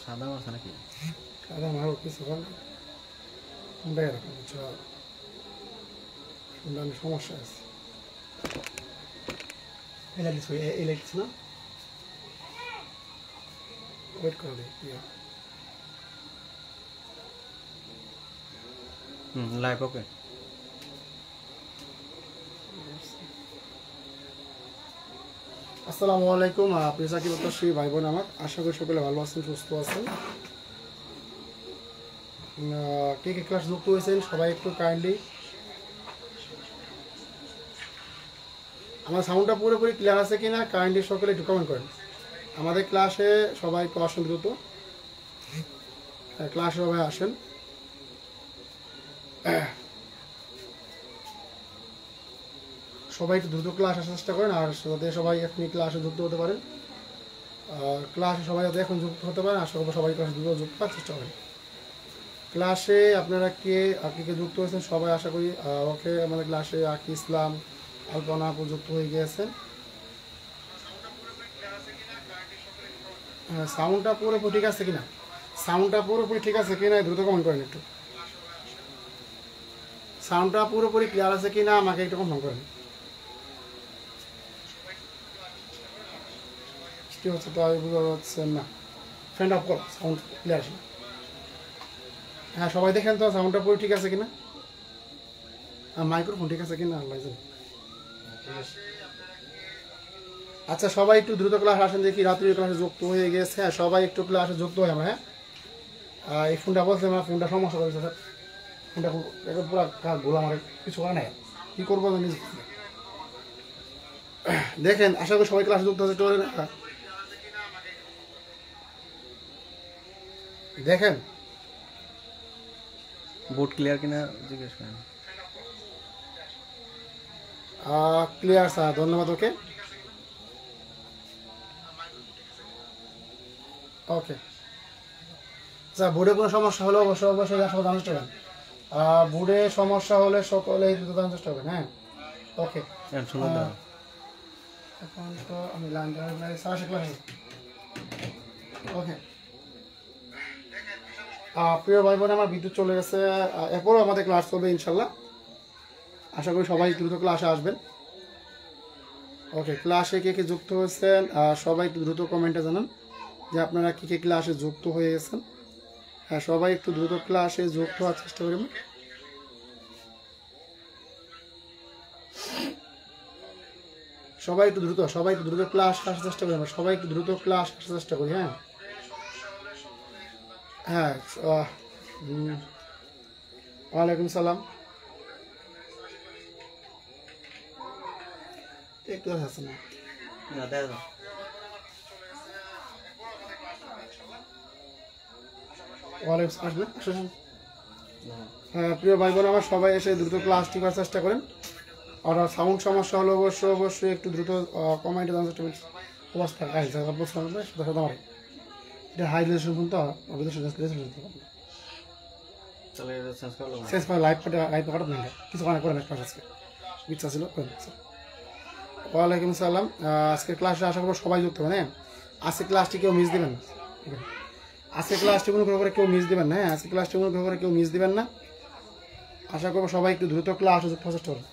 সাদা মাছ নাকি সাদা মাছ কিছু সমস্যা আছে না ওয়েট করে লাইভ ওকে। আসসালামু আলাইকুম, প্রিয় সাকিব প্রত্যাশী ভাই বোন আমার, আশা করি সকলে ভালো আছেন, সুস্থ আছেন। কে কে ক্লাস যুক্ত হয়েছেন সবাই একটু কাইন্ডলি আমার সাউন্ডটা পুরোপুরি ক্লিয়ার আছে কিনা কাইন্ডলি সকলে একটু কমেন্ট করেন। আমাদের ক্লাসে সবাই একটু আসেন দ্রুত, ক্লাসে সবাই আসেন। সবাই একটু দ্রুত ক্লাস আসার চেষ্টা করেন, আর যাতে সবাই এখনই ক্লাসে যুক্ত হতে পারেন। ক্লাসে সবাই যাতে এখন যুক্ত হতে পারেন, আশা করবো সবাই ক্লাসে দ্রুত যুক্ত করার চেষ্টা করেন। ক্লাসে আপনারা কে যুক্ত হয়েছেন সবাই আশা করি। ওকে, আমাদের ক্লাসে আকি ইসলাম, আলপনা যুক্ত হয়ে গিয়েছেন। সাউন্ডটা পুরোপুরি ঠিক আছে কিনা, দ্রুত কমেন্ট করেন। একটু সাউন্ডটা পুরোপুরি ক্লিয়ার আছে কিনা আমাকে একটু কমেন্ট করেন। কি হচ্ছে তো বুঝতে পারছেন না, ফ্রেন্ড অফ করো, সাউন্ড ক্লিয়ার আছে। হ্যাঁ সবাই দেখেন তো সাউন্ডটা পুরো ঠিক আছে কিনা, মাইক্রোফোন ঠিক আছে কিনা আল্লাহ জানে। আচ্ছা সবাই একটু দ্রুত ক্লাস আসেন, দেখি রাত্রির ক্লাসে যুক্ত হয়ে গেছে। হ্যাঁ সবাই একটু ক্লাসে যুক্ত হয়ে আমরা। হ্যাঁ এই ফোনটা বলছে আমার ফোনটা সমস্যা করেছে স্যার, ফোনটা পুরো গোলা আমার কিছু করে নাই, কী করবো জানি। দেখেন আশা করি সবাই ক্লাসে যুক্ত হচ্ছে, দেখেন বুট ক্লিয়ার কিনা জিজ্ঞেস করেন। ক্লিয়ার স্যার, ধন্যবাদ। ওকে ওকে স্যার, বোর্ডে কোনো সমস্যা হলে অবশ্যই সকলে জানার চেষ্টা করেন। বোর্ডে সমস্যা হলে সকলে জানার চেষ্টা করবেন। হ্যাঁ ওকে, এখন তো আমি ওকে। প্রিয় ভাই বোন আমার, বিদ্যুৎ চলে গেছে, এরপরও আমাদের ক্লাস চলবে ইনশাল্লাহ। আশা করি সবাই দ্রুত ক্লাসে আসবেন। ওকে, ক্লাসে কে কে যুক্ত হয়েছেন সবাই একটু দ্রুত কমেন্টে জানান যে আপনারা কে কে ক্লাসে যুক্ত হয়ে গেছেন। হ্যাঁ সবাই একটু দ্রুত ক্লাসে যুক্ত হওয়ার চেষ্টা করবেন। সবাই একটু দ্রুত ক্লাস আসার চেষ্টা করি, আমরা সবাই একটু দ্রুত ক্লাস আসার চেষ্টা করি। হ্যাঁ হ্যাঁ ওয়ালাইকুম সালাম, একটু আছে না হ্যাঁ প্রিয় ভাই বোন আমার, সবাই এসে দ্রুত ক্লাসটি করার চেষ্টা করেন। আর সাউন্ড সমস্যা হলে অবশ্যই একটু দ্রুত কমেন্টে জানার চেষ্টা করেন। অবস্থা আমার এটা হাই রেজুলেশন ফোন তো শেষ লাইভ কাটাত না, কিছু কারণে করেন একটা আজকে ইচ্ছা ছিল। ওয়ালাইকুম সালাম, আজকে ক্লাসে আশা করবো সবাই যুক্ত হবে। হ্যাঁ আজকে ক্লাসটি কেউ মিস দেবেন না, আজকে ক্লাসটি অনুগ্রহ করে কেউ মিস দেবেন না। হ্যাঁ আজকে ক্লাসটি অনুগ্রহ করে কেউ মিস দেবেন না। আশা করবো সবাই একটু দ্রুত ক্লাস যুক্ত হওয়ার চেষ্টা করুন।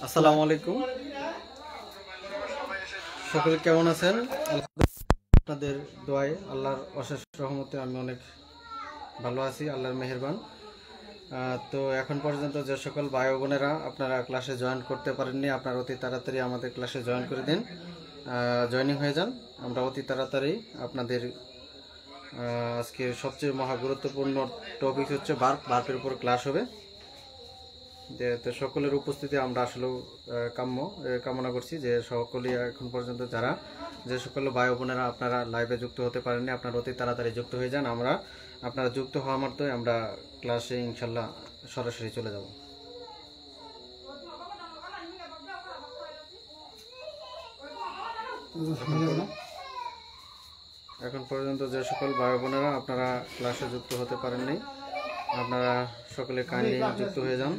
আসসালামু আলাইকুম, সকলে কেমন আছেন? আপনাদের দোয়ায় আল্লাহর অশেষ রহমতে আমি অনেক ভালো আছি, আল্লাহর মেহেরবান। তো এখন পর্যন্ত যে সকল ভাই বোনেরা আপনারা ক্লাসে জয়েন করতে পারেননি, আপনারা অতি তাড়াতাড়ি আমাদের ক্লাসে জয়েন করে দিন, জয়েনিং হয়ে যান। আমরা অতি তাড়াতাড়ি আপনাদের আজকে সবচেয়ে মহা গুরুত্বপূর্ণ টপিক হচ্ছে বার্পের উপর ক্লাস হবে। তো সকলের উপস্থিতি আমরা আসলে কামনা করছি যে সকলেই এখন পর্যন্ত যে সকল ভাই বোনেরা আপনারা লাইভে যুক্ত হতে পারেননি, আপনারা অতি তাড়াতাড়ি যুক্ত হয়ে যান। আপনারা যুক্ত হওয়া মাত্রই আমরা ক্লাসে ইনশাল্লাহ সরাসরি চলে যাব। এখন পর্যন্ত যে সকল ভাই বোনেরা আপনারা ক্লাসে যুক্ত হতে পারেননি, আপনারা সকলে কাইন্ডলি যুক্ত হয়ে যান।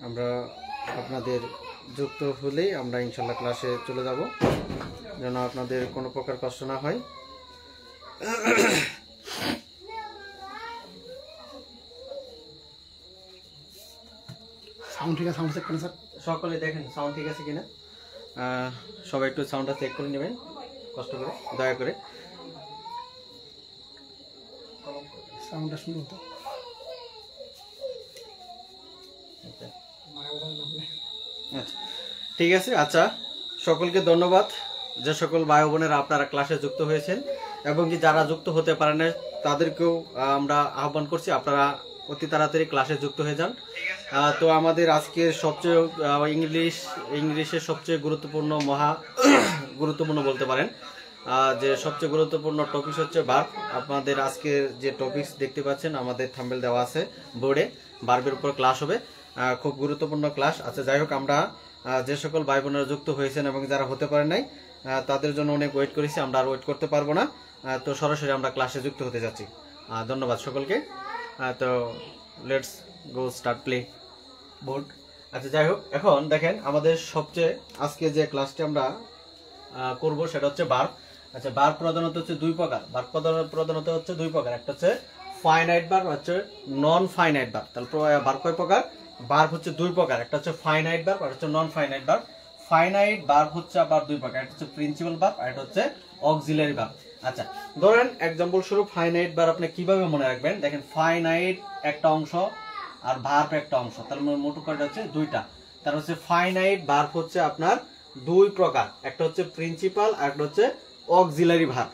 আমরা আপনাদের যুক্ত হলেই আমরা ইনশাল্লাহ ক্লাসে চলে যাব, যেন আপনাদের কোনো প্রকার কষ্ট না হয়। সাউন্ড ঠিক আছে? সাউন্ড চেক করেন স্যার। সকলে দেখেন সাউন্ড ঠিক আছে কিনা, সবাই একটু সাউন্ডটা চেক করে নেবেন কষ্ট করে, দয়া করে। সাউন্ডটা শুরু হতো। আচ্ছা ঠিক আছে। আচ্ছা, সকলকে ধন্যবাদ যে সকল ভাই বোনেরা আপনারা ক্লাসে যুক্ত হয়েছেন, এবং কি যারা যুক্ত হতে পারেন না তাদেরকেও আমরা আহ্বান করছি আপনারা অতি তাড়াতাড়ি ক্লাসে যুক্ত হয়ে যান। তো আমাদের আজকের সবচেয়ে ইংলিশের সবচেয়ে গুরুত্বপূর্ণ গুরুত্বপূর্ণ বলতে পারেন যে সবচেয়ে গুরুত্বপূর্ণ টপিক হচ্ছে ভার্ব। আপনাদের আজকের যে টপিকস দেখতে পাচ্ছেন আমাদের থাম্বনেল দেওয়া আছে বোর্ডে, ভার্বের উপর ক্লাস হবে, খুব গুরুত্বপূর্ণ ক্লাস। আচ্ছা যাই হোক, আমরা যে সকল ভাই বোনেরা যুক্ত হয়েছেন এবং যারা হতে পারেন নাই তাদের জন্য অনেক ওয়েট করেছি, আমরা আর ওয়েট করতে পারবো না। তো সরাসরি আমরা ক্লাসে যুক্ত হতে যাচ্ছি। ধন্যবাদ সকলকে। তো let's go start play board. আচ্ছা যাই হোক, এখন দেখেন আমাদের সবচেয়ে আজকে যে ক্লাসটি আমরা করব সেটা হচ্ছে ভার্ব। আচ্ছা, ভার্ব প্রধানত হচ্ছে দুই প্রকার। ভার্ব প্রধানত হচ্ছে দুই প্রকার, একটা হচ্ছে ফাইনাইট ভার্ব, হচ্ছে নন ফাইনাইট ভার্ব। তাহলে ভার্ব কয় প্রকার? ভার্ব হচ্ছে দুই প্রকার, একটা হচ্ছে ফাইনাইট ভার্ব আর হচ্ছে non finite verb. Finite verb হচ্ছে আবার দুই প্রকার, একটা হচ্ছে প্রিন্সিপাল ভার্ব আর একটা হচ্ছে অক্সিলারি ভার্ব। আচ্ছা ধরেন এক্সাম্পল স্বরূপ ফাইনাইট ভার্ব আপনি কিভাবে মনে রাখবেন? দেখেন, ফাইনাইট একটা অংশ আর ভার্ব একটা অংশ, তাহলে মোট কয়টা হচ্ছে? দুইটা। তার হচ্ছে ফাইনাইট ভার্ব হচ্ছে আপনার দুই প্রকার, একটা হচ্ছে প্রিন্সিপাল আর একটা হচ্ছে অক্সিলারি ভার্ব।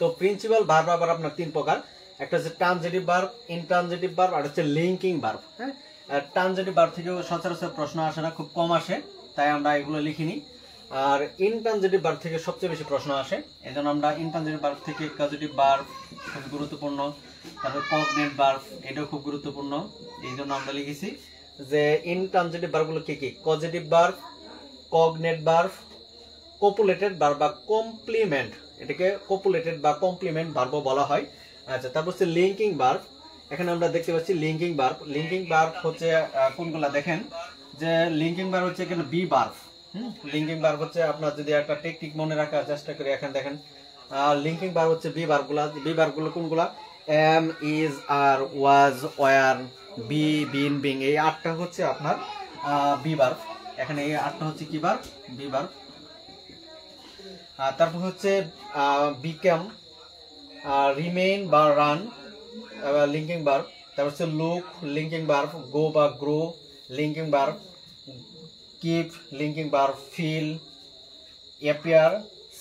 তো প্রিন্সিপাল ভার্ব আবার আপনার তিন প্রকার, একটা হচ্ছে ট্রানজিটিভ ভার্ব, ইনট্রানজিটিভ ভার্ব আর হচ্ছে লিঙ্কিং ভার্ব। হ্যাঁ, ট্রানজিটিভ ভার্ব থেকেও সচরাচর প্রশ্ন আসে না, খুব কম আসে, তাই আমরা এগুলো লিখিনি। আর ইনট্রানজিটিভ ভার্ব থেকে সবচেয়ে বেশি প্রশ্ন আসে, এজন্য আমরা ইনট্রানজিটিভ ভার্ব থেকে কজেটিভ ভার্ব খুব গুরুত্বপূর্ণ, তারপর কগনেট ভার্ব এটাও খুব গুরুত্বপূর্ণ, এই জন্য আমরা লিখেছি যে ইনট্রানজিটিভ ভার্বগুলো কি কি? Causative verb, cognate verb, copulated verb বা কমপ্লিমেন্ট, এটাকে কপুলেটেড বা কমপ্লিমেন্ট ভার্বও বলা হয়। আচ্ছা, তারপর হচ্ছে লিঙ্কিং ভার্ব। এখানে আমরা দেখতে পাচ্ছি লিঙ্কিং ভার্ব। লিঙ্কিং ভার্ব হচ্ছে কোনগুলা? দেখেন যে লিঙ্কিং ভার্ব হচ্ছে এখানে বি ভার্ব। লিঙ্কিং ভার্ব হচ্ছে আপনার যদি একটা টেকনিক মনে রাখার চেষ্টা করি, এখানে দেখেন লিঙ্কিং ভার্ব হচ্ছে বি ভার্বগুলা। বি ভার্বগুলো কোনগুলা? Am, is, are, was, were, be, been, being, এই আটটা হচ্ছে আপনার বি ভার্ব। এখানে এই আটটা হচ্ছে কি ভার্ব? B verb. তারপর হচ্ছে বিকাম, রিমেইন বা রান, লিঙ্কিং ভার্ব। তারপর হচ্ছে লুক, লিঙ্কিং ভার্ব। গো বা grow, linking verb. Keep, linking verb. Feel, appear,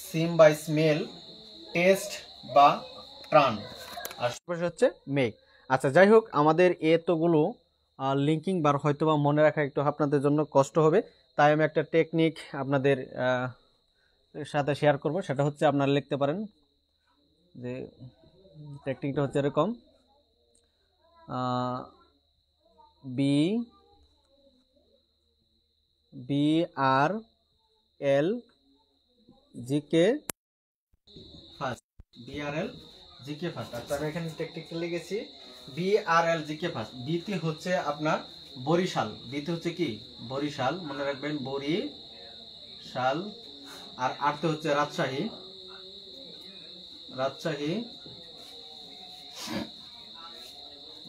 seem বা স্মেল, টেস্ট বা ট্রান, আর হচ্ছে মেক। আচ্ছা যাই হোক, আমাদের এতগুলো লিঙ্কিং ভার্ব হয়তো বা মনে রাখা একটু আপনাদের জন্য কষ্ট হবে, তাই আমি একটা টেকনিক আপনাদের সাথে শেয়ার করব। সেটা হচ্ছে আপনারা লিখতে পারেন যে টেকনিকটা হচ্ছে এরকম, বি বি আর এল জি কে ফার্স্ট, বি আর এল জি কে ফার্স্ট। আচ্ছা আমি এখানে টেকনিকটা লিখেছি বি আর এল জি কে ফার্স্ট। বিতে হচ্ছে আপনার বরিশাল, বিতে হচ্ছে কি? বরিশাল, মনে রাখবেন বরিশাল। আর আরতে হচ্ছে রাজশাহী, রাজশাহী।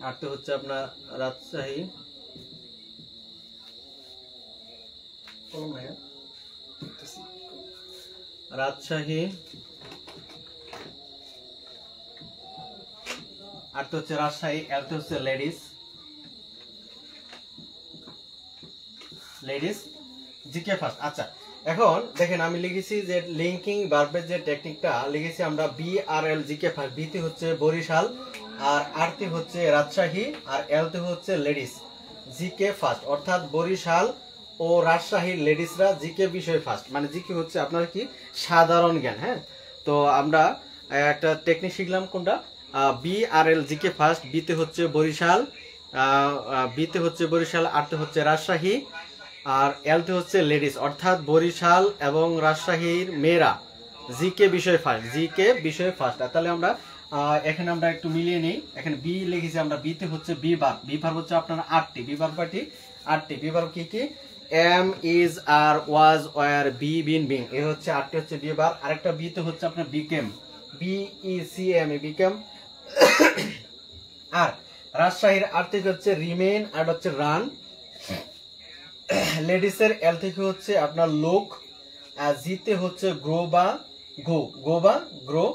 আরতে হচ্ছে আপনার রাজশাহী, রাজশাহী। আরতে হচ্ছে রাজশাহী, এলতে হচ্ছে লেডিস, লেডিস, জিকে ফার্স্ট। আচ্ছা এখন দেখেন আমি লিখেছি যে লিঙ্কিং ভার্বের যে টেকনিকটা লিখেছি আমরা বি আর এল জি কে ফার্স্ট। বিতে হচ্ছে বরিশাল, আর আরতে হচ্ছে রাজশাহী, আর এলতে হচ্ছে লেডিস, জি কে ফার্স্ট। অর্থাৎ বরিশাল ও রাজশাহীর লেডিসরা জি কে বিষয় ফার্স্ট, মানে জি কে হচ্ছে আপনার কি? সাধারণ জ্ঞান। হ্যাঁ, তো আমরা একটা টেকনিক শিখলাম কোনটা? বি আর এল জি কে ফার্স্ট। বিতে হচ্ছে বরিশাল, বিতে হচ্ছে বরিশাল, আরতে হচ্ছে রাজশাহী, আর এলতে হচ্ছে লেডিস, অর্থাৎ বরিশাল এবং রাজশাহীর মেয়েরা জিকে বিষয় ফার্স্ট, জিকে বিষয় ফার্স্ট। তাহলে আমরা এখানে আমরা একটু মিলিয়ে নেই। এখানে বি লিখেছি আমরা, বিতে হচ্ছে বি ভার্ব। বি ভার্ব হচ্ছে আপনার 8টি। বি ভার্ব কয়টি? 8টি। বি ভার্ব কি কি? Am, is, are, was, were, be, been, being, এই হচ্ছে 8টি হচ্ছে বি ভার্ব। আরেকটা বিতে হচ্ছে আপনার became, B E C M, became. আর রাজশাহীর আর থেকে হচ্ছে রিমেইন, আর হচ্ছে রান। লেডিসের এল থেকে হচ্ছে আপনার লুক, আর জিতে হচ্ছে গ্রো বা গো, গো বা গ্রো।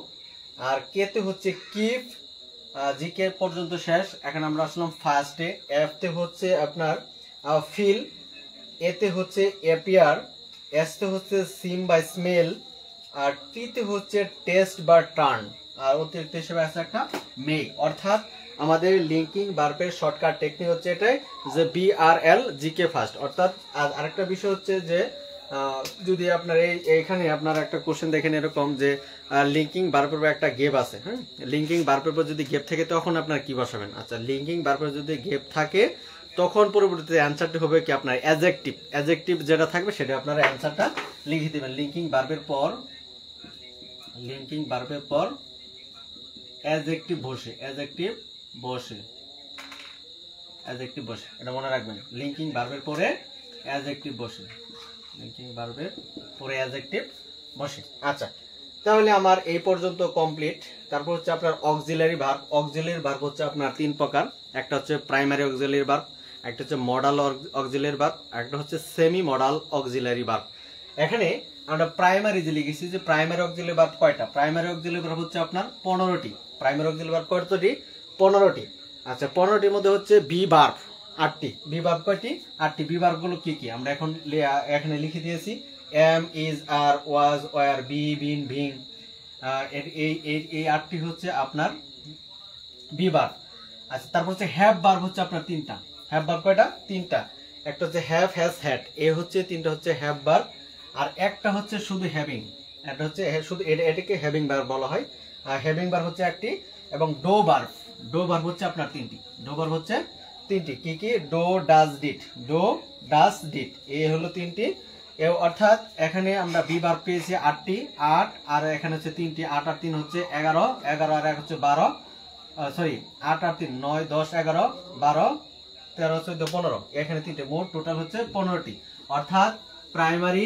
আর কেতে হচ্ছে কিপ, জিকে পর্যন্ত শেষ। এখন আমরা আসলাম ফার্স্টে। এফ তে হচ্ছে আপনার ফিল, এতে হচ্ছে অ্যাপিয়ার, এস তে হচ্ছে সিম বা স্মেল, আর টিতে হচ্ছে টেস্ট বা টার্ন, আর অতিরিক্ত হিসেবে আছে একটা মেক। অর্থাৎ আমাদের লিঙ্কিং ভার্বের শর্টকাট টেকনিক হচ্ছে এটাই যে BRL জিকে ফার্স্ট। অর্থাৎ আরেকটা বিষয় হচ্ছে যে যদি আপনার এইখানে আপনার একটা কোশ্চেন দেখেন এরকম যে লিঙ্কিং ভার্বের একটা গেপ আছে, হ্যাঁ, লিঙ্কিং ভার্বের পর যদি গেপ থাকে তখন আপনার কি বসাবেন? আচ্ছা, লিঙ্কিং ভার্বের যদি গেপ থাকে তখন পরবর্তীতে অ্যান্সারটি হবে কি আপনার অ্যাডজেক্টিভ। অ্যাডজেক্টিভ যেটা থাকবে সেটা আপনারা অ্যান্সারটা লিখে দিবেন। লিঙ্কিং ভার্বের পর অ্যাডজেক্টিভ বসে, অ্যাডজেক্টিভ বসে, এটা মনে রাখবেন। লিঙ্কিং ভার্বের পরে অ্যাডজেক্টিভ বসে, লিঙ্কিং ভার্বের পরে অ্যাডজেক্টিভ বসে। আচ্ছা, তাহলে আমার এই পর্যন্ত কমপ্লিট। তারপর হচ্ছে আপনার অক্সিলারি ভার্ব। অক্সিলারি ভার্ব হচ্ছে আপনার 3 প্রকার। একটা হচ্ছে প্রাইমারি অক্সিলারি ভার্ব, একটা হচ্ছে মডাল অক্সিলারি ভার্ব, একটা হচ্ছে সেমি মডাল অক্সিলারি ভার্ব। এখানে আমরা প্রাইমারি যে লিখেছি যে প্রাইমারি অক্সিলারি ভার্ব কয়টা? প্রাইমারি অক্সিলারি ভার্ব হচ্ছে আপনার 15টি। প্রাইমারি অক্সিলারি ভার্ব কয়টি? 15টি। আচ্ছা, 15টির মধ্যে হচ্ছে বি ভার্ব 8টি। বি ভার্ব কয়টি? 8টি। বি ভার্ব গুলো কি কি আমরা এখন এখানে লিখে দিয়েছি। Am, is, are, was, were, be, been, being, এই 8টি হচ্ছে আপনার বি ভার্ব। আচ্ছা, তারপর হচ্ছে হ্যাভ ভার্ব হচ্ছে আপনার 3টা। হ্যাভ ভার্ব কয়টা? 3টা। একটা হচ্ছে হ্যাভ, হ্যাজ, হ্যাড, এ হচ্ছে 3টা হচ্ছে হ্যাভ ভার্ব। আর একটা হচ্ছে শুধু হ্যাভিং, এটা হচ্ছে শুধু এটাকে হ্যাভিং ভার্ব বলা হয়। আর হ্যাভিং ভার্ব হচ্ছে একটি, এবং ডো ভার্ব হচ্ছে আপনার 3টি। ডো ভার্ব হচ্ছে 3টি। কি কি? Do, does, did, do, does, did, এই হলো 3টি। অর্থাৎ এখানে আমরা বি ভার্ব পেয়েছি 8টি, 8, আর এখানে হচ্ছে 3টি। 8 আর 3 হচ্ছে 11, 11 আর 1 হচ্ছে 12, সরি 8 আর 3 9, 10, 11, 12, 13, 14, 15, এখানে 3টে, মোট টোটাল হচ্ছে 15টি। অর্থাৎ প্রাইমারি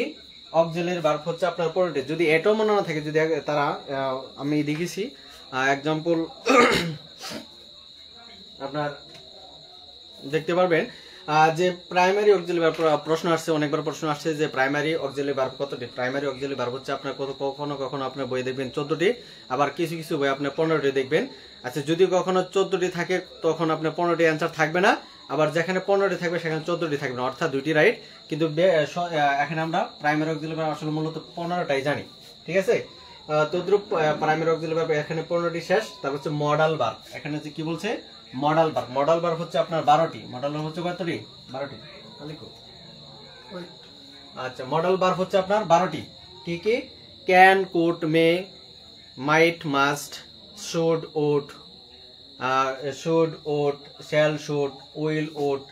অক্সিলারি ভার্ব হচ্ছে আপনার 15টি। যদি এটাও মনে না থাকে, যদি তারা আমি দেখেছি এক্সাম্পল আপনার দেখতে পারবেন যে প্রাইমারি অক্সিলারি ভার্ব প্রশ্ন আসছে, অনেকবার প্রশ্ন আসছে যে প্রাইমারি অক্সিলারি ভার্ব কতটি? প্রাইমারি অক্সিলারি ভার্ব হচ্ছে আপনার কখনো আপনার বই দেখবেন 14টি, আবার কিছু কিছু বই আপনি 15টি দেখবেন। আচ্ছা, যদি কখনো 14টি থাকে তখন আপনার 15টি অ্যান্সার থাকবে না, আবার যেখানে 15টি থাকবে সেখানে 14টি থাকবে না, অর্থাৎ দুইটি রাইট। কিন্তু এখানে আমরা প্রাইমারি অক্সিলারি ভার্ব আসলে মূলত 15টাই জানি, ঠিক আছে? তদ্রুপ প্রাইমারি অক্সিলারি ভার্ব এখানে 15টি শেষ। তারপর হচ্ছে মডাল ভার্ব। এখানে হচ্ছে কি বলছে? Modal verb. মডাল ভার্ব হচ্ছে আপনার 12টি। মডাল ভার্ব হচ্ছে কতটি? 12টি। আচ্ছা, মডাল ভার্ব হচ্ছে আপনার 12টি। কি কি? Can, could, may, might, must, should, ought, shall, should, will, ought,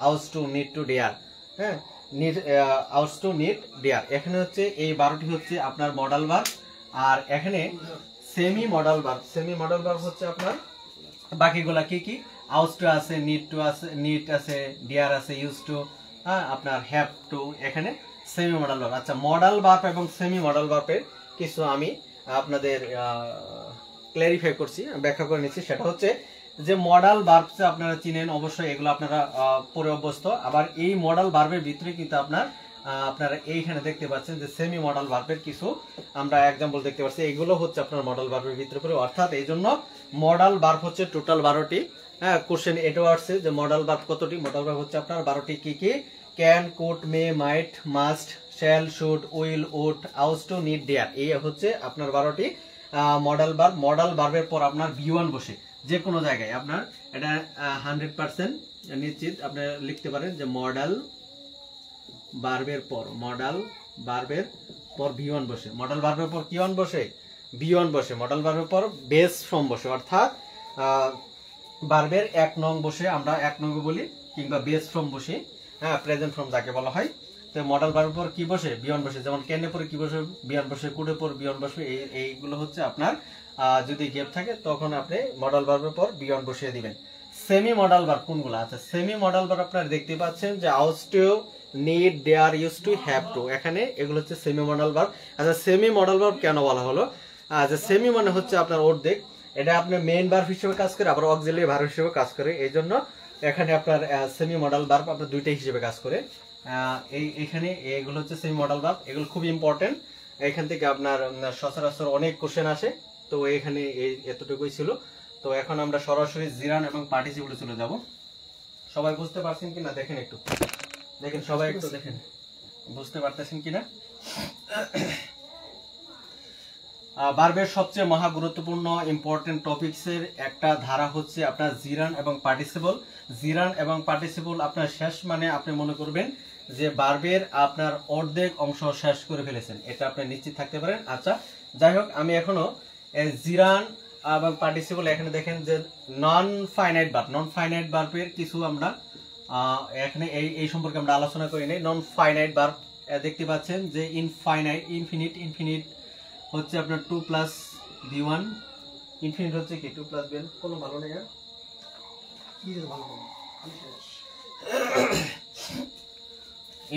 ought to, need to, dare, হ্যাঁ, আউস টু, নিড, ডেয়ার। এখানে হচ্ছে এই 12টি হচ্ছে আপনার মডাল ভার্ব। আর এখানে semi modal verb. Semi modal verb হচ্ছে আপনার বাকিগুলা কি কি? আউস টু আছে, নিড টু আছে, নিড আছে, ডিয়ার আছে, ইউজ টু, আপনার হ্যাভ টু, এখানে সেমি মডাল ভার্ব। আচ্ছা, মডাল ভার্ব এবং সেমি মডাল ভার্বের কিছু আমি আপনাদের ক্ল্যারিফাই করছি, ব্যাখ্যা করে নিচ্ছি। সেটা হচ্ছে যে মডাল ভার্বস আপনারা চিনেন অবশ্যই, এগুলো আপনারা পরে অভ্যস্ত। আবার এই মডাল ভার্বের ভিতরে কিন্তু আপনারা এইখানে দেখতে পাচ্ছেন যে সেমি মডাল ভার্বের কিছু আমরা এক্সাম্পল দেখতে পাচ্ছি। এগুলো হচ্ছে আপনার মডাল ভার্বের ভিতরে পড়ে। অর্থাৎ এই জন্য মডাল ভার্ব হচ্ছে টোটাল 12টি। হ্যাঁ, কোশ্চেন এটাও আসছে যে মডাল ভার্ব কতটি? মডাল ভার্ব হচ্ছে আপনার 12টি। কি কি? Can, could, may, might, must, shall, should, will, ought, ought to, need, dare, এই হচ্ছে আপনার 12টি মডাল ভার্ব। মডাল ভার্বের পর আপনার V1 বসে যে কোনো জায়গায় আপনার এটা 100% নিশ্চিত আপনি লিখতে পারেন যে মডাল ভার্বের পর V1 বসে। মডাল ভার্বের পর কি ওয়ান বসে? V1 বসে। মডাল ভার্বের পর বেস ফর্ম বসে, অর্থাৎ ভার্বের 1 নং বসে, আমরা 1 নং বলি, কিংবা বেস ফর্ম বসে, হ্যাঁ, প্রেজেন্ট ফর্ম যাকে বলা হয়। তো মডাল ভার্বের পর কি বসে? V1 বসে। যেমন ক্যানের পরে কি বসে? V1 বসে। কুডের পর V1 বসে। এইগুলো হচ্ছে আপনার যদি গ্যাপ থাকে তখন আপনি মডাল ভার্বের পর বিয়ন্ড বসিয়ে দিবেন। সেমি মডাল ভার্ব কোনগুলো? আচ্ছা, সেমি মডাল ভার্ব আপনারা দেখতে পাচ্ছেন যে ought to, need, dare, use to, have to, এখানে এগুলো হচ্ছে সেমি মডাল ভার্ব। আচ্ছা, সেমি মডাল ভার্ব কেন বলা হলো? আচ্ছা, সেমি মানে হচ্ছে আপনার অর্ধেক, এটা আপনার মেইন ভার্ব হিসেবে কাজ করে, আবার অক্সিলারি ভার্ব হিসেবে কাজ করে। এই জন্য এখানে আপনার সেমি মডাল ভার্ব আপনার দুইটাই হিসেবে কাজ করে। এইখানে এগুলো হচ্ছে সেমি মডাল ভার্ব, এগুলো খুব ইম্পর্টেন্ট। এখান থেকে আপনার সচরাচর অনেক কোশ্চেন আসে, তো এখানে এই এতটুকুই ছিল। তো এখন আমরা সরাসরি জিরান এবং পার্টিসিপলে চলে যাব। সবাই বুঝতে পারছেন কিনা দেখেন, একটু দেখেন, সবাই একটু দেখেন বুঝতে পারতেছেন কিনা। ভার্বের সবচেয়ে মহা গুরুত্বপূর্ণ ইম্পর্টেন্ট টপিকসের একটা ধারা হচ্ছে আপনার জিরান এবং পার্টিসিপল। জিরান এবং পার্টিসিপল আপনার শেষ মানে আপনি মনে করবেন যে ভার্বের আপনার অর্ধেক অংশ শেষ করে ফেলেছেন, এটা আপনি নিশ্চিত থাকতে পারেন। আচ্ছা, যাই হোক, আমি এখনো জিরান এবং পার্টিসিপল এখানে দেখেন যে নন ফাইনাইট ভার্বের কিছু আমরা এখানে এই সম্পর্কে আমরা আলোচনা করি নাই। নন ফাইনাইট ভার্ব দেখতে পাচ্ছেন যে ইনফিনিট হচ্ছে আপনার 2 প্লাস v1, ইনফিনিট হচ্ছে কি 2 প্লাস v1, কোনো ভালো নেই আর কি যে ভালো হবে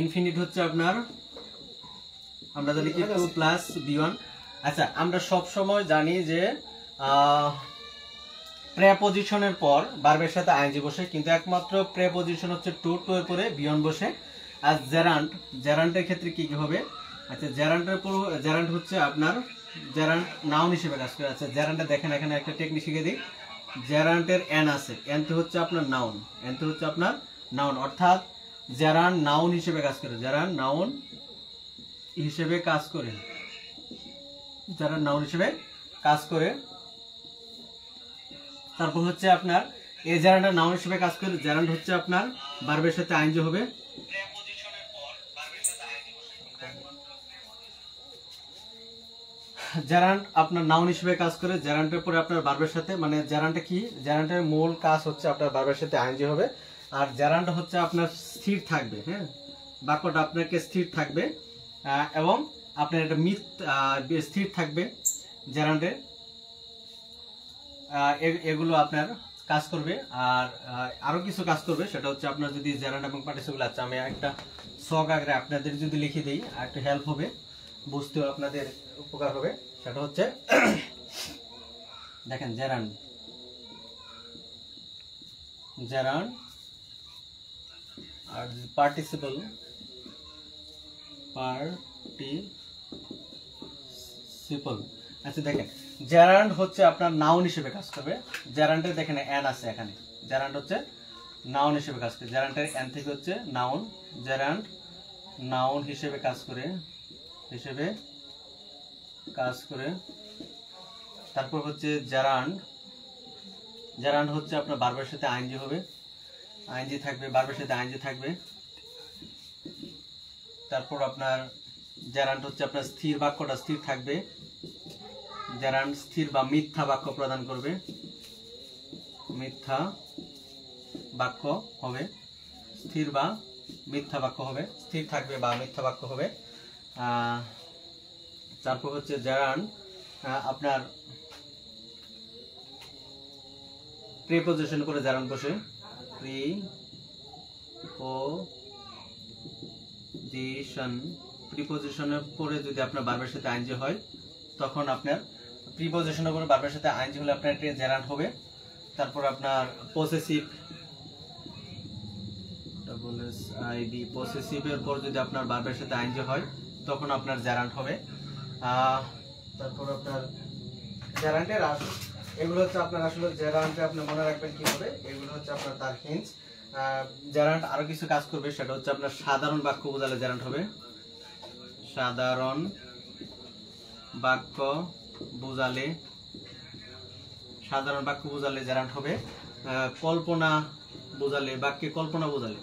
ইনফিনিট হচ্ছে আপনার আমরা জানি কি 2 প্লাস v1। আচ্ছা, আমরা সব সময় জানি যে প্রেপজিশনের পর ভার্বের সাথে আইএনজি বসে, কিন্তু একমাত্র প্রেপজিশন হচ্ছে টু এর পরে v1 বসে। আর জেরান্টের ক্ষেত্রে কি কি হবে? আচ্ছা, জেরান্ট হচ্ছে আপনার জেরান্ট নাউন হিসেবে কাজ করে। আচ্ছা, জেরান্টে দেখেন এখানে একটা টেকনিক শিখে দিই। জেরান্টের এন আছে, এনতে হচ্ছে আপনার নাউন, অর্থাৎ জেরান্ট নাউন হিসেবে কাজ করে, তারপর হচ্ছে আপনার এই জেরান্টের নাউন হিসেবে কাজ করে, জেরান্ট হচ্ছে আপনার ভার্বের সাথে আইএনজি হবে। জেরান্ট আপনার নাউন হিসেবে কাজ করে, জেরান্টের পরে আপনার ভার্বের সাথে, মানে জেরান্টে কি, জেরান্টের মূল কাজ হচ্ছে আপনার ভার্বের সাথে আইএনজি হবে। আর জেরান্ট হচ্ছে আপনার স্থির থাকবে, হ্যাঁ, বাক্যটা আপনাকে স্থির থাকবে এবং আপনার একটা স্থির থাকবে জেরান্টে, এগুলো আপনার কাজ করবে। আর আরো কিছু কাজ করবে, সেটা হচ্ছে আপনার যদি জেরান্ট এবং পার্টিসিপল আছে, আমি একটা ছক আকারে আপনাদের যদি লিখে দিই একটু হেল্প হবে, বুঝতেও আপনাদের উপকার হবে। সেটা হচ্ছে দেখেন জেরান্ট আর পার্টিসিপল আচ্ছা, দেখেন জেরান্ট হচ্ছে আপনার নাউন হিসেবে কাজ করবে। জেরান্টের দেখেন এন আছে এখানে, জেরান্ট হচ্ছে নাউন হিসেবে কাজ করে, জেরান্টের এন থেকে হচ্ছে নাউন, জেরান্ট নাউন হিসেবে কাজ করে তারপর হচ্ছে জেরান্ট হচ্ছে আপনার ভার্বের সাথে আইএনজি হবে, ভার্বের সাথে আইএনজি থাকবে। তারপর আপনার জেরান্ট হচ্ছে আপনার স্থির, বাক্যটা স্থির থাকবে, জেরান্ট স্থির বা মিথ্যা বাক্য প্রদান করবে, মিথ্যা বাক্য হবে, স্থির বা মিথ্যা বাক্য হবে, স্থির থাকবে বা মিথ্যা বাক্য হবে। তারপর হচ্ছে জেরান্ট আপনার প্রিপোজিশন করে জেরান্ট বসে, প্রিপোজিশনের পরে যদি আপনার ভার্বের সাথে আইএনজি হয়, তখন আপনার প্রিপোজিশনের পরে ভার্বের সাথে আইএনজি হলে আপনার একটা জেরান্ট হবে। তারপর আপনার পসেসিভের পর যদি আপনার ভার্বের সাথে আইএনজি হয়, তখন আপনার জেরান্ট হবে। তারপর আপনার জেরান্টের এগুলো হচ্ছে আপনার আসলে জেরান্টে আপনি মনে রাখবেন কি হবে, এগুলো হচ্ছে আপনার তার হিন্টস। জেরান্ট আরো কিছু কাজ করবে, সেটা হচ্ছে আপনার সাধারণ বাক্য বোঝালে জেরান্ট হবে, সাধারণ বাক্য বোঝালে জেরান্ট হবে। কল্পনা বোঝালে, বাক্যে কল্পনা বোঝালে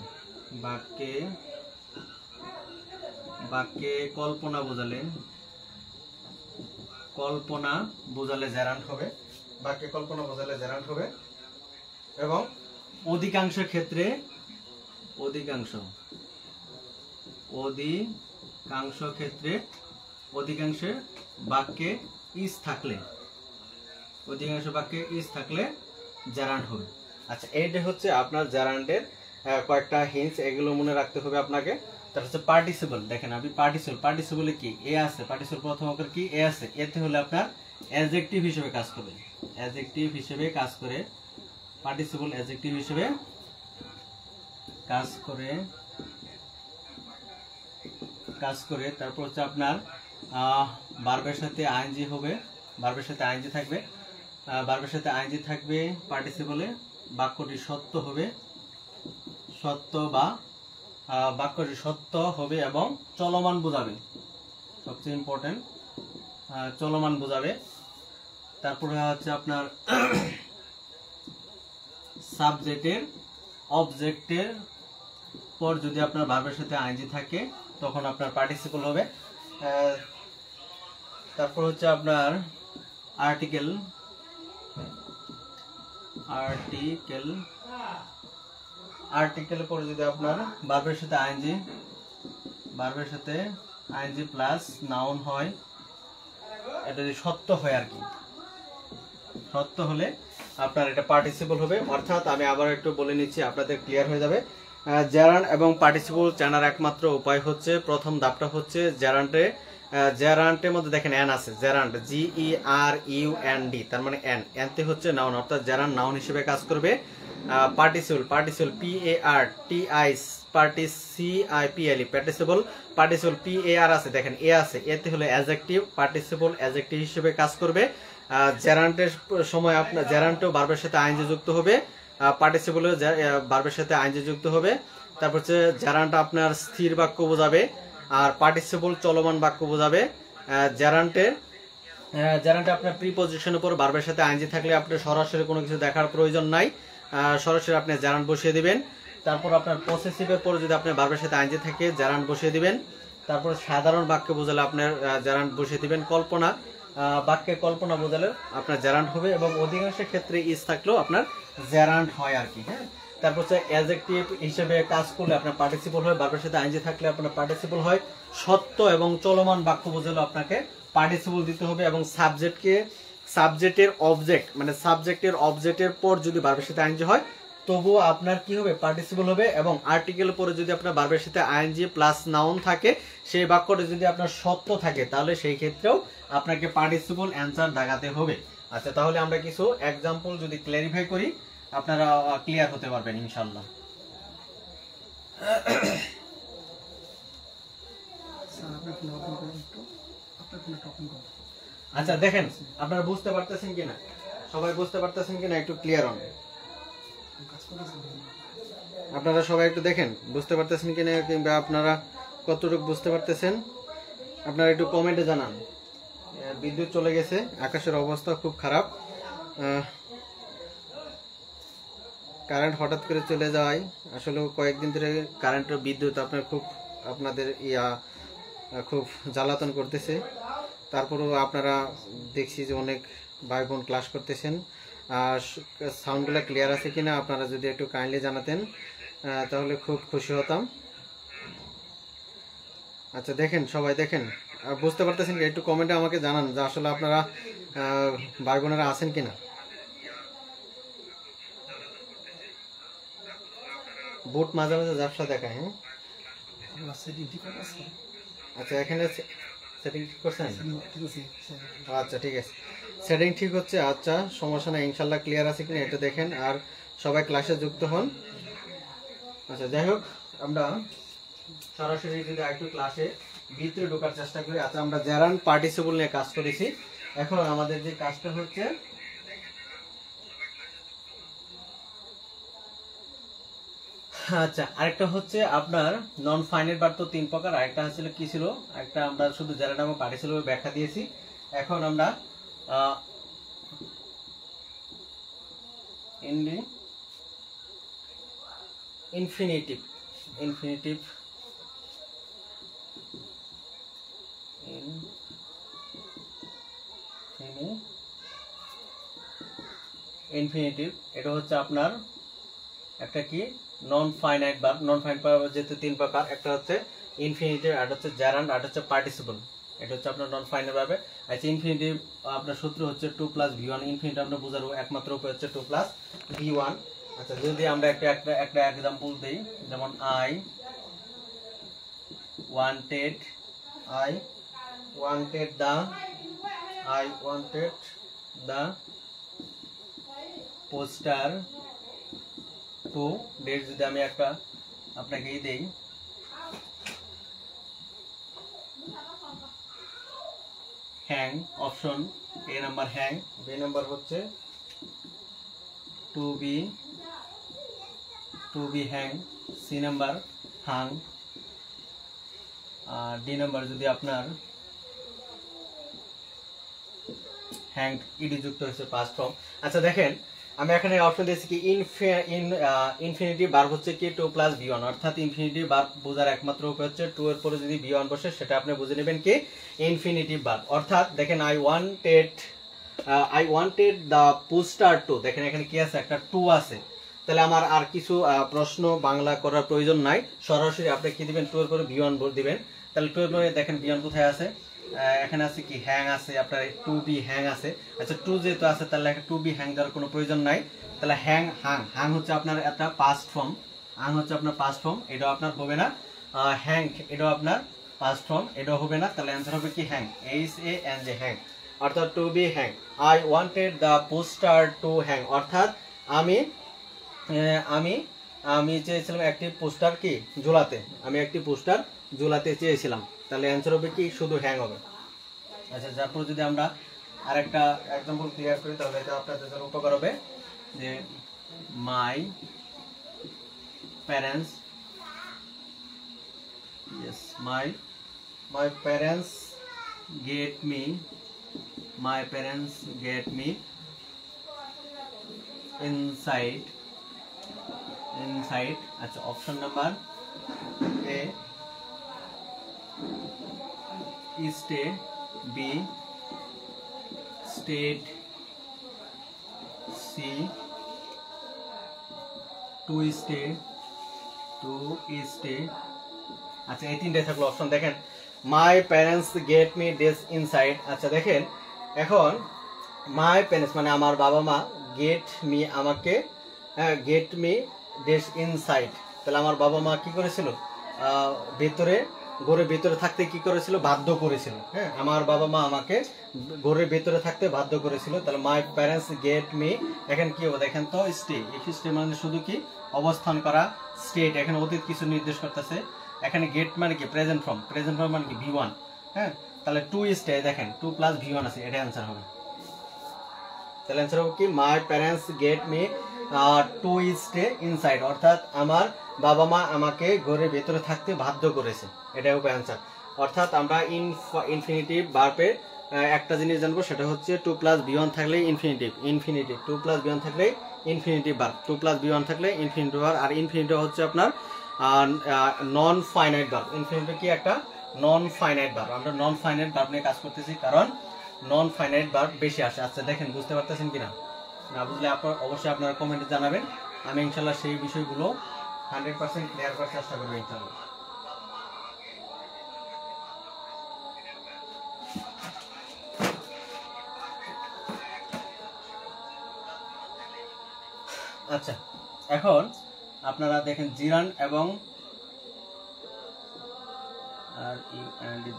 জেরান্ট হবে, বাক্যে কল্পনা বোঝালে জেরান্ট হবে। এবং অধিকাংশ ক্ষেত্রে অধিকাংশে বাক্যে ইজ থাকলে অধিকাংশ বাক্যে ইজ থাকলে জেরান্ড হবে। আচ্ছা, এইটা হচ্ছে আপনার জেরান্ডের কয়েকটা হিন্টস, এগুলো মনে রাখতে হবে আপনাকে। তার হচ্ছে পার্টিসিপল, দেখেন আপনি পার্টিসিপলে কি এ আছে, পার্টিসিপল প্রথম অক্ষর কি এ আছে, এতে হলে আপনার অ্যাডজেক্টিভ হিসেবে কাজ করবে, অ্যাডজেক্টিভ হিসেবে কাজ করে, পার্টিসিপল অ্যাডজেক্টিভ হিসেবে কাজ করে। তারপর হচ্ছে আপনার ভার্বের সাথে আইএনজি হবে, ভার্বের সাথে আইএনজি থাকবে, ভার্বের সাথে আইএনজি থাকবে পার্টিসিপলে, বাক্যটি সত্য হবে, সত্য বা বাক্যটি সত্য হবে এবং চলমান বোঝাবে, সবচেয়ে ইম্পর্টেন্ট চলমান বোঝাবে। তারপরে হচ্ছে আপনার সাবজেক্টের অবজেক্টের পর যদি আপনার ভার্বের সাথে আইএনজি থাকে তখন আপনার পার্টিসিপল হবে। তারপর হচ্ছে আপনার আর্টিকেল পরে যদি আপনার ভার্বের সাথে আইএনজি প্লাস নাউন হয়, এটা যদি সত্য হয় আর কি, সত্য হলে আপনার এটা পার্টিসিপল হবে। অর্থাৎ আমি আবার একটু বলে নিচ্ছি, আপনাদের ক্লিয়ার হয়ে যাবে। জেরান্ড এবং পার্টিসিপল জানার একমাত্র উপায় হচ্ছে, প্রথম ধাপটা হচ্ছে জেরান্ডের মধ্যে দেখেন এন আছে, জেরান্ড GERUND, তার মানে এনতে হচ্ছে নাউন, অর্থাৎ জেরান্ড নাউন হিসেবে কাজ করবে। পার্টিসিপল পার্টিসিপল PAR আছে, দেখেন এ আছে, এতে হলে অ্যাডজেক্টিভ, পার্টিসিপল অ্যাডজেক্টিভ হিসেবে কাজ করবে। জেরান্ডের সময় আপনার জেরান্ডও ভার্বের সাথে আইএনজি যুক্ত হবে, পার্টিসিপলও ভার্বের সাথে আইএনজি যুক্ত হবে। তারপর হচ্ছে জেরান্ড আপনার স্থির বাক্য বোঝাবে আর পার্টিসিপল চলমান বাক্য বোঝাবে। জেরান্ডে আপনার প্রিপজিশনের উপর ভার্বের সাথে আইএনজি থাকলে আপনার সরাসরি কোনো কিছু দেখার প্রয়োজন নাই, সরাসরি আপনি জেরান্ড বসিয়ে দিবেন। তারপর আপনার পসেসিভের পরে যদি আপনার ভার্বের সাথে আইএনজি থাকে জেরান্ড বসিয়ে দিবেন। তারপর সাধারণ বাক্য বোঝালে আপনার জেরান্ড বসিয়ে দিবেন। বাক্যে কল্পনা বোঝালে আপনার জেরান্ড হবে, এবং অধিকাংশ ক্ষেত্রে ইজ থাকলেও আপনার জেরান্ড হয় আর কি। হ্যাঁ, তারপর হচ্ছে অ্যাডজেক্টিভ হিসেবে কাজ করলে আপনার পার্টিসিপল হয়, ভার্বের সাথে আইএনজি থাকলে আপনার পার্টিসিপল হয়। সত্য এবং চলমান বাক্য বোঝালে আপনাকে পার্টিসিপল দিতে হবে, এবং সাবজেক্টের অবজেক্টের পর যদি ভার্বের সাথে আইএনজি হয় তবুও আপনার কি হবে, পার্টিসিপল হবে। এবং আর্টিকেল পরে যদি আপনার ভার্বের সাথে আইএনজি প্লাস নাউন থাকে, সেই বাক্যটা যদি আপনার সত্য থাকে তাহলে সেই ক্ষেত্রেও আপনাকে পার্টিসিপল অ্যান্সার দেখাতে হবে। আচ্ছা, তাহলে আমরা কিছু এক্সাম্পল যদি ক্ল্যারিফাই করি আপনারা ক্লিয়ার হতে পারবেন ইনশাআল্লাহ। আচ্ছা, দেখেন আপনারা বুঝতে পারতেছেন কিনা, সবাই বুঝতে পারতেছেন কিনা, একটু ক্লিয়ার হন। আপনারা সবাই একটু দেখেন বুঝতে পারতেছেন কিনা, কিংবা আপনারা কতটুকু বুঝতে পারতেছেন আপনারা একটু কমেন্টে জানান। বিদ্যুৎ চলে গেছে, আকাশের অবস্থা খুব খারাপ, কারেন্ট হঠাৎ করে চলে যাওয়ায় আসলে কয়েকদিন ধরে কারেন্টের বিদ্যুৎ আপনাদের খুব জ্বালাতন করতেছে। তারপরেও আপনারা দেখছি যে অনেক ভাই বোন ক্লাস করতেছেন, সাউন্ডগুলো ক্লিয়ার আছে কিনা আপনারা যদি একটু কাইন্ডলি জানাতেন তাহলে খুব খুশি হতাম। আচ্ছা, দেখেন সবাই দেখেন, বুঝতে পারতেছেন কি, একটু কমেন্টে আমাকে জানান যে আসলে আপনারা ভাই বোনেরা আছেন কিনা। বুট মাঝে মাঝে ঝাপসা দেখায়। হ্যাঁ, আচ্ছা, এখানে সেটিং ঠিক করছেন? আচ্ছা, ঠিক আছে, সেটিং ঠিক হচ্ছে। আচ্ছা, সমস্যা নাই, ইনশাল্লাহ ক্লিয়ার আছে কিনা এটা দেখেন, আর সবাই ক্লাসে যুক্ত হন। আচ্ছা, যাই হোক, আমরা সরাসরি যদি একটু ক্লাসে ভিতরে ঢোকার চেষ্টা করি। আচ্ছা, আমরা জেরান্ড পার্টিসিপল নিয়ে কাজ করেছি, এখন আমাদের যে কাজটা হচ্ছে আচ্ছা, আরেকটা হচ্ছে আপনার নন ফাইনাইট ভার্ব তো তিন প্রকার, আরেকটা ছিল কি ছিল, একটা আমরা শুধু জেরান্ড এবং পার্টিসিপল ব্যাখ্যা দিয়েছি। এখন আমরা ইনফিনিটিভ এটা হচ্ছে আপনার একটা কি non finite verb. Non finite verb যেহেতু তিন প্রকার, একটা হচ্ছে ইনফিনিটিভ, আর হচ্ছে জেরান্ড, আর হচ্ছে পার্টিসিপল। এটা হচ্ছে আপনার নন ফাইনাল ভার্বে। আচ্ছা ইনফিনিটিভ আপনার সূত্র হচ্ছে 2 + v1। ইনফিনিটিভ আমরা বোঝার একমাত্র উপায় হচ্ছে 2 + v1। আচ্ছা যদি আমরা একটা एग्जांपल দেই, যেমন I wanted the poster to ডেট যদি আমি একটা আপনাকে দেই, hang option A number hang, B number হচ্ছে to be hang, C number hung, আর ডি নাম্বার যদি আপনার হ্যাং ইডি যুক্ত হয়েছে পাস্ট ফর্ম। আচ্ছা দেখেন আমি এখানে অপশন দিয়েছি কি ইনফিনিটিভ ভার্ব হচ্ছে কি 2 + v1, অর্থাৎ ইনফিনিটিভ ভার্ব বোঝার একমাত্র উপায় হচ্ছে 2 এর পরে যদি v1 বসে সেটা আপনি বুঝে নেবেন কি ইনফিনিটিভ ভার্ব। অর্থাৎ দেখেন I wanted the poster to, দেখেন এখানে কি আছে, একটা টু আছে, তাহলে আমার আর কিছু প্রশ্ন বাংলা করার প্রয়োজন নাই, সরাসরি আপনি কি দিবেন 2 এর পরে v1 দিবেন। তাহলে 2 এর পরে দেখেন v1 কোথায় আছে, এখানে আছে কি হ্যাং আছে, আপনার টু বি হ্যাং আছে। আচ্ছা টু যেহেতু আছে তাহলে টু বি হ্যাং দেওয়ার কোনো প্রয়োজন নাই, তাহলে হ্যাং হাং হচ্ছে আপনার একটা পাস্ট ফর্ম, হাং হচ্ছে আপনার পাস্ট ফর্ম, এটাও আপনার হবে না। হ্যাং এটাও আপনার পাস্ট ফর্ম, এটাও হবে না, তাহলে অ্যান্সার হবে কি হ্যাং, HANG হ্যাং, অর্থাৎ two be hang. I wanted the poster to hang, অর্থাৎ আমি চেয়েছিলাম একটি পোস্টার কি ঝোলাতে, আমি একটি পোস্টার ঝোলাতে চেয়েছিলাম, তাহলে অ্যান্সার হবে কি শুধু হ্যাং হবে। আচ্ছা তারপর যদি আমরা আরেকটা एग्जांपल ক্লিয়ার করি তাহলে এটা আপনাদের জন্য উপকার হবে, যে my parents get me inside, আচ্ছা option number A stay, B stayed, C to stay, আচ্ছা এই তিনটাই থাকলো অপশন। দেখেন my parents get me dress inside, আচ্ছা দেখেন এখন মাই প্যারেন্টস মানে আমার বাবা মা, গেট মি আমাকে, গেট মি ডেস ইনসাইড, তাহলে আমার বাবা মা কি করেছিল, ঘরের ভেতরে থাকতে কি করেছিল, বাধ্য করেছিল। হ্যাঁ আমার বাবা মা আমাকে ঘরের ভেতরে থাকতে বাধ্য করেছিল, তাহলে মাই প্যারেন্টস গেট মি, এখন কি হবে দেখেন তো স্টে, স্টে মানে শুধু কি অবস্থান করা, স্টেট এখানে অতীত কিছু নির্দেশ করতেছে, এখানে গেট মানে কি প্রেজেন্ট ফর্ম মানে কি v1, হ্যাঁ তাহলে টু স্টে, দেখেন 2 + v1 আছে, এটা অ্যান্সার হবে। তাহলে অ্যান্সার হবে কি মাই parents get me to stay inside, অর্থাৎ আমার বাবা মা আমাকে ঘরের ভেতরে থাকতে বাধ্য করেছে, এটাই হবে অ্যান্সার। অর্থাৎ আমরা ইনফিনিটিভ ভার্বের একটা জিনিস জানবো, সেটা হচ্ছে 2 + v1 থাকলে ইনফিনিটিভ, 2 + v1 থাকলে ইনফিনিটিভ ভার্ব, 2 + v1 থাকলে ইনফিনিটিভ ভার্ব, আর ইনফিনিটিভ হচ্ছে আপনার নন ফাইনাইট ভার্ব। ইনফিনিটিভ কি একটা নন ফাইনাইট ভার্ব, আমরা নন ফাইনাইট ভার্ব নিয়ে কাজ করতেছি কারণ নন ফাইনাইট ভার্ব বেশি আসে। আচ্ছা দেখেন বুঝতে পারতেছেন কিনা, না বুঝলে অবশ্যই আপনারা কমেন্টে জানাবেন, আমি ইনশাল্লাহ সেই বিষয়গুলো 100% ক্লিয়ার করার চেষ্টা করবো ইনশাল্লাহ। আচ্ছা এখন আপনারা দেখেন জিরান এবং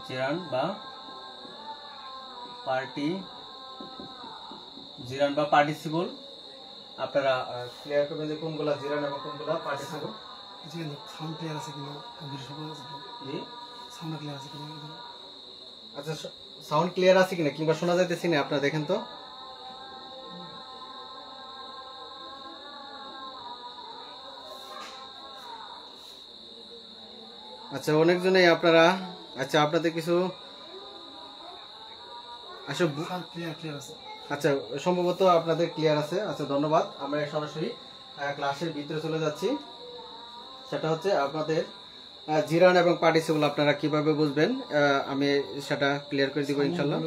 জিরান বা পার্টিসিপল আপনারা ক্লিয়ার করবেন যে কোনগুলা জিরান এবং কোনগুলা পার্টিসিপল। সাউন্ড ক্লিয়ার আছে কিনা, জি সাউন্ড ক্লিয়ার আছে কিনা, আচ্ছা সাউন্ড ক্লিয়ার আছে কিনা কিংবা শোনা যাইতেছে না আপনারা দেখেন তো। আচ্ছা অনেকজনেই আপনারা, আচ্ছা আপনাদের কিছু আচ্ছা সম্ভবত আপনাদের ক্লিয়ার আছে। আচ্ছা ধন্যবাদ, আমরা সরাসরি ক্লাসের ভিতরে চলে যাচ্ছি। সেটা হচ্ছে আপনাদের জিরান এবং পার্টিসিপল আপনারা কিভাবে বুঝবেন আমি সেটা ক্লিয়ার করে দিব ইনশাল্লাহ।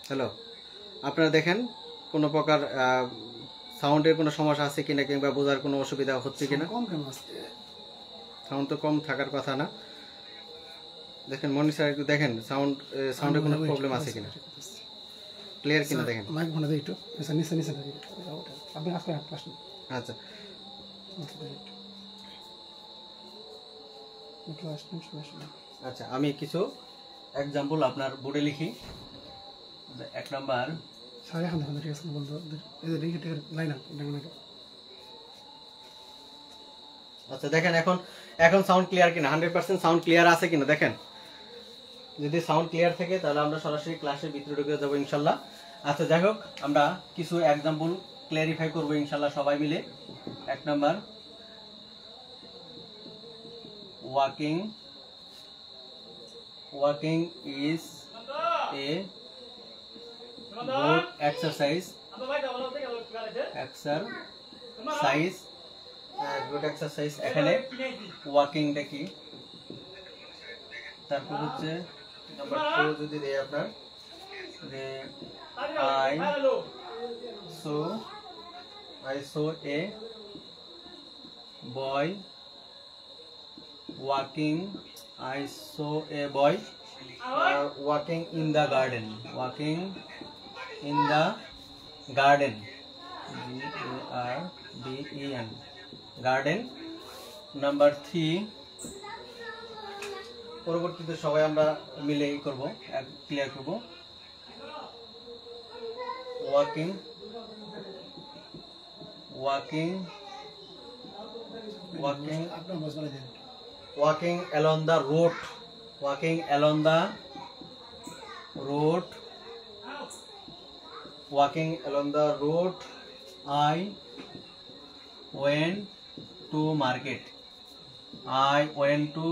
হ্যালো, আপনারা দেখেন কোনো প্রকার সাউন্ডের কোনো সমস্যা আছে কিনা কিংবা বোঝার কোনো অসুবিধা হচ্ছে কিনা। সাউন্ড তো কম থাকার কথা না। দেখেন মনি স্যার একটু দেখেন সাউন্ডে কোনো প্রবলেম আছে কিনা, ক্লিয়ার কিনা দেখেন। মাইক ঘুরে দেই একটু, নিচে নিচে আপনি কাজ করেন ক্লাস। আচ্ছা আচ্ছা, আমি কিছু এক্সাম্পল আপনার বোর্ডে লিখি। 1 নাম্বার, সাড়ে এখন দেখুন ঠিক আছে বন্ধু, এই যে লিখে লাইন আপ দেখুন। আচ্ছা দেখেন এখন সাউন্ড ক্লিয়ার কিনা, 100% সাউন্ড ক্লিয়ার আছে কিনা দেখেন। যদি সাউন্ড ক্লিয়ার থাকে তাহলে আমরা সরাসরি ক্লাসের ভিতরে ঢুকে যাবো ইনশাল্লাহ। আচ্ছা যাই হোক, আমরা কিছু এক্সাম্পল ক্লিয়ারিফাই করবো ইনশাল্লাহ সবাই মিলে। 1 number, walking is a good exercise. Good exercise. এখানে ওয়াকিংটা কি, তারপর হচ্ছে নাম্বার 2 যদি দেই আপনার, যে I saw a boy walking. I saw a boy walking in the garden. Walking in the garden. Garden. Garden. Number 3, পরবর্তীতে সবাই আমরা মিলে করব, ক্লিয়ার করব। Walking along the road. Walking along the road. Walking along the road. I went to market. I went to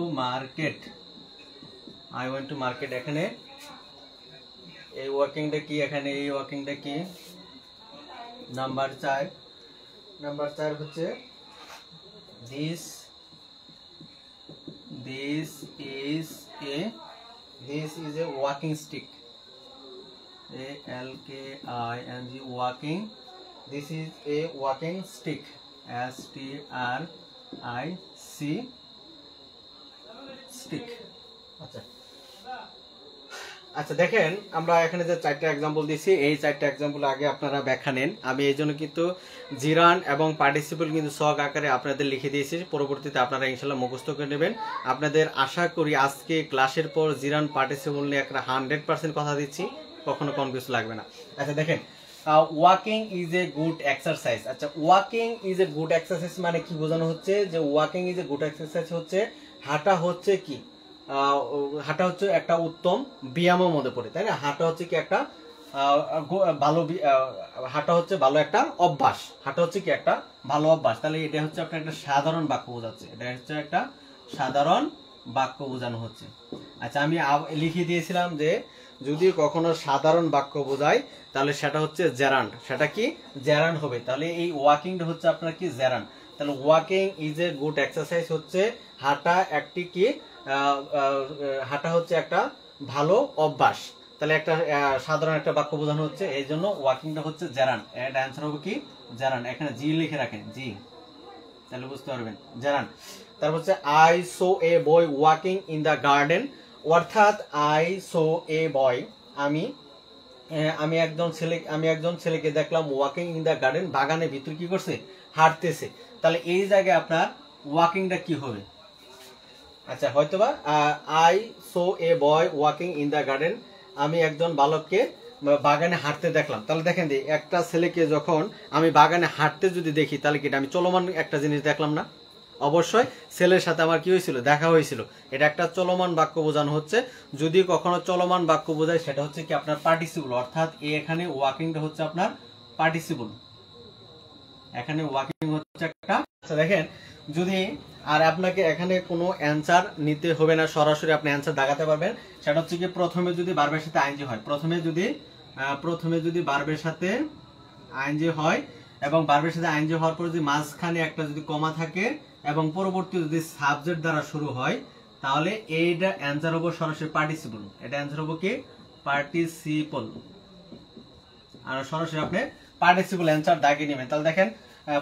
market. এখানে এই ওয়াকিংটা কি, এখানে এই ওয়াকিংটা কি। নাম্বার 4 হচ্ছে this is a walking stick. ALKING, walking. This is a walking stick. STRIC, stick. আচ্ছা দেখেন, আমরা এখানে যে 4টা এক্সাম্পল দিয়েছি, এই 4টা এক্সাম্পল আগে আপনারা ব্যাখ্যা নেন। আমি এই জন্য কিন্তু জিরান এবং পার্টিসিপল কিন্তু সগ আকারে আপনাদের লিখে দিয়েছি, পরবর্তীতে আপনারা ইনশাল্লাহ মুখস্থ করে নেবেন। আপনাদের আশা করি আজকে ক্লাসের পর জিরান পার্টিসিপল নিয়ে একটা 100% কথা দিচ্ছি, কখনো কনফিউজ লাগবে না। আচ্ছা দেখেন, walking is a good exercise. আচ্ছা, walking is a good exercise মানে কি বোঝানো হচ্ছে? যে walking is a good exercise হচ্ছে হাঁটা হচ্ছে কি, হাঁটা হচ্ছে একটা উত্তম ব্যায়ামের মধ্যে পড়ে, তাই না? হাঁটা হচ্ছে কি একটা ভালো, হাঁটা হচ্ছে ভালো একটা অভ্যাস, হাঁটা হচ্ছে কি একটা ভালো অভ্যাস। তাহলে এটা হচ্ছে আপনার একটা সাধারণ বাক্য বোঝাচ্ছে, এটা হচ্ছে একটা সাধারণ বাক্য বোঝানো হচ্ছে। আচ্ছা, আমি লিখে দিয়েছিলাম যে যদি কখনো সাধারণ বাক্য বোঝায় তাহলে সেটা হচ্ছে জেরান্ড। সেটা কি? জেরান্ড হবে। তাহলে এই ওয়াকিংটা হচ্ছে আপনার কি? জেরান্ড। তাহলে walking is a good exercise হচ্ছে হাঁটা একটি কি, হাঁটা হচ্ছে একটা ভালো অভ্যাস। তাহলে একটা সাধারণ একটা বাক্য বোঝানো হচ্ছে, এই জন্য ওয়াকিংটা হচ্ছে জেরান্ড। এটা অ্যান্সার হবে কি? জেরান্ড। এখানে জি লিখে রাখেন, জি, তাহলে বুঝতে পারবেন জেরান্ড। তারপর হচ্ছে I so A boy walking in the garden, অর্থাৎ আই সো এ বয়, আমি একজন ছেলেকে দেখলাম ওয়াকিং ইন দ্য গার্ডেন, বাগানের ভিতর কি করছে? হাঁটতেছে। তাহলে এই জায়গায় আপনার ওয়াকিংটা কি হবে? আচ্ছা, হয়তোবা I so A boy walking in the garden, আমি একজন বালককে বাগানে হাঁটতে দেখলাম। তাহলে দেখেন যে একটা ছেলেকে যখন আমি বাগানে হাঁটতে যদি দেখি, তাহলে কি আমি চলমান একটা জিনিস দেখলাম না? অবশ্যই ছেলের সাথে আমার কি হয়েছিল? দেখা হয়েছিল। এটা একটা চলমান বাক্য বোঝানো হচ্ছে। যদি কখনো চলমান বাক্য বোঝায় সেটা হচ্ছে কি আপনার পার্টিসিপল, অর্থাৎ এখানে ওয়াকিংটা হচ্ছে আপনার পার্টিসিপল, এখানে ওয়াকিং হচ্ছে একটা। আচ্ছা দেখেন, যদি আর আপনাকে এখানে কোনো অ্যান্সার নিতে হবে না, সরাসরি আপনি অ্যান্সার দাগাতে পারবেন। সেটা হচ্ছে কি প্রথমে যদি ভার্বের সাথে আইএনজি হয়, প্রথমে যদি ভার্বের সাথে আইএনজি হয় এবং ভার্বের সাথে আইএনজি হওয়ার পর যদি মাঝখানে একটা যদি কমা থাকে এবং পরবর্তী যদি সাবজেক্ট দ্বারা শুরু হয়, তাহলে এইটা অ্যান্সার হবে সরাসরি পার্টিসিপল। এটা অ্যান্সার হবে কি? পার্টিসিপল। আর সরাসরি আপনি পার্টিসিপল অ্যান্সার দাগিয়ে নেবেন। তাহলে দেখেন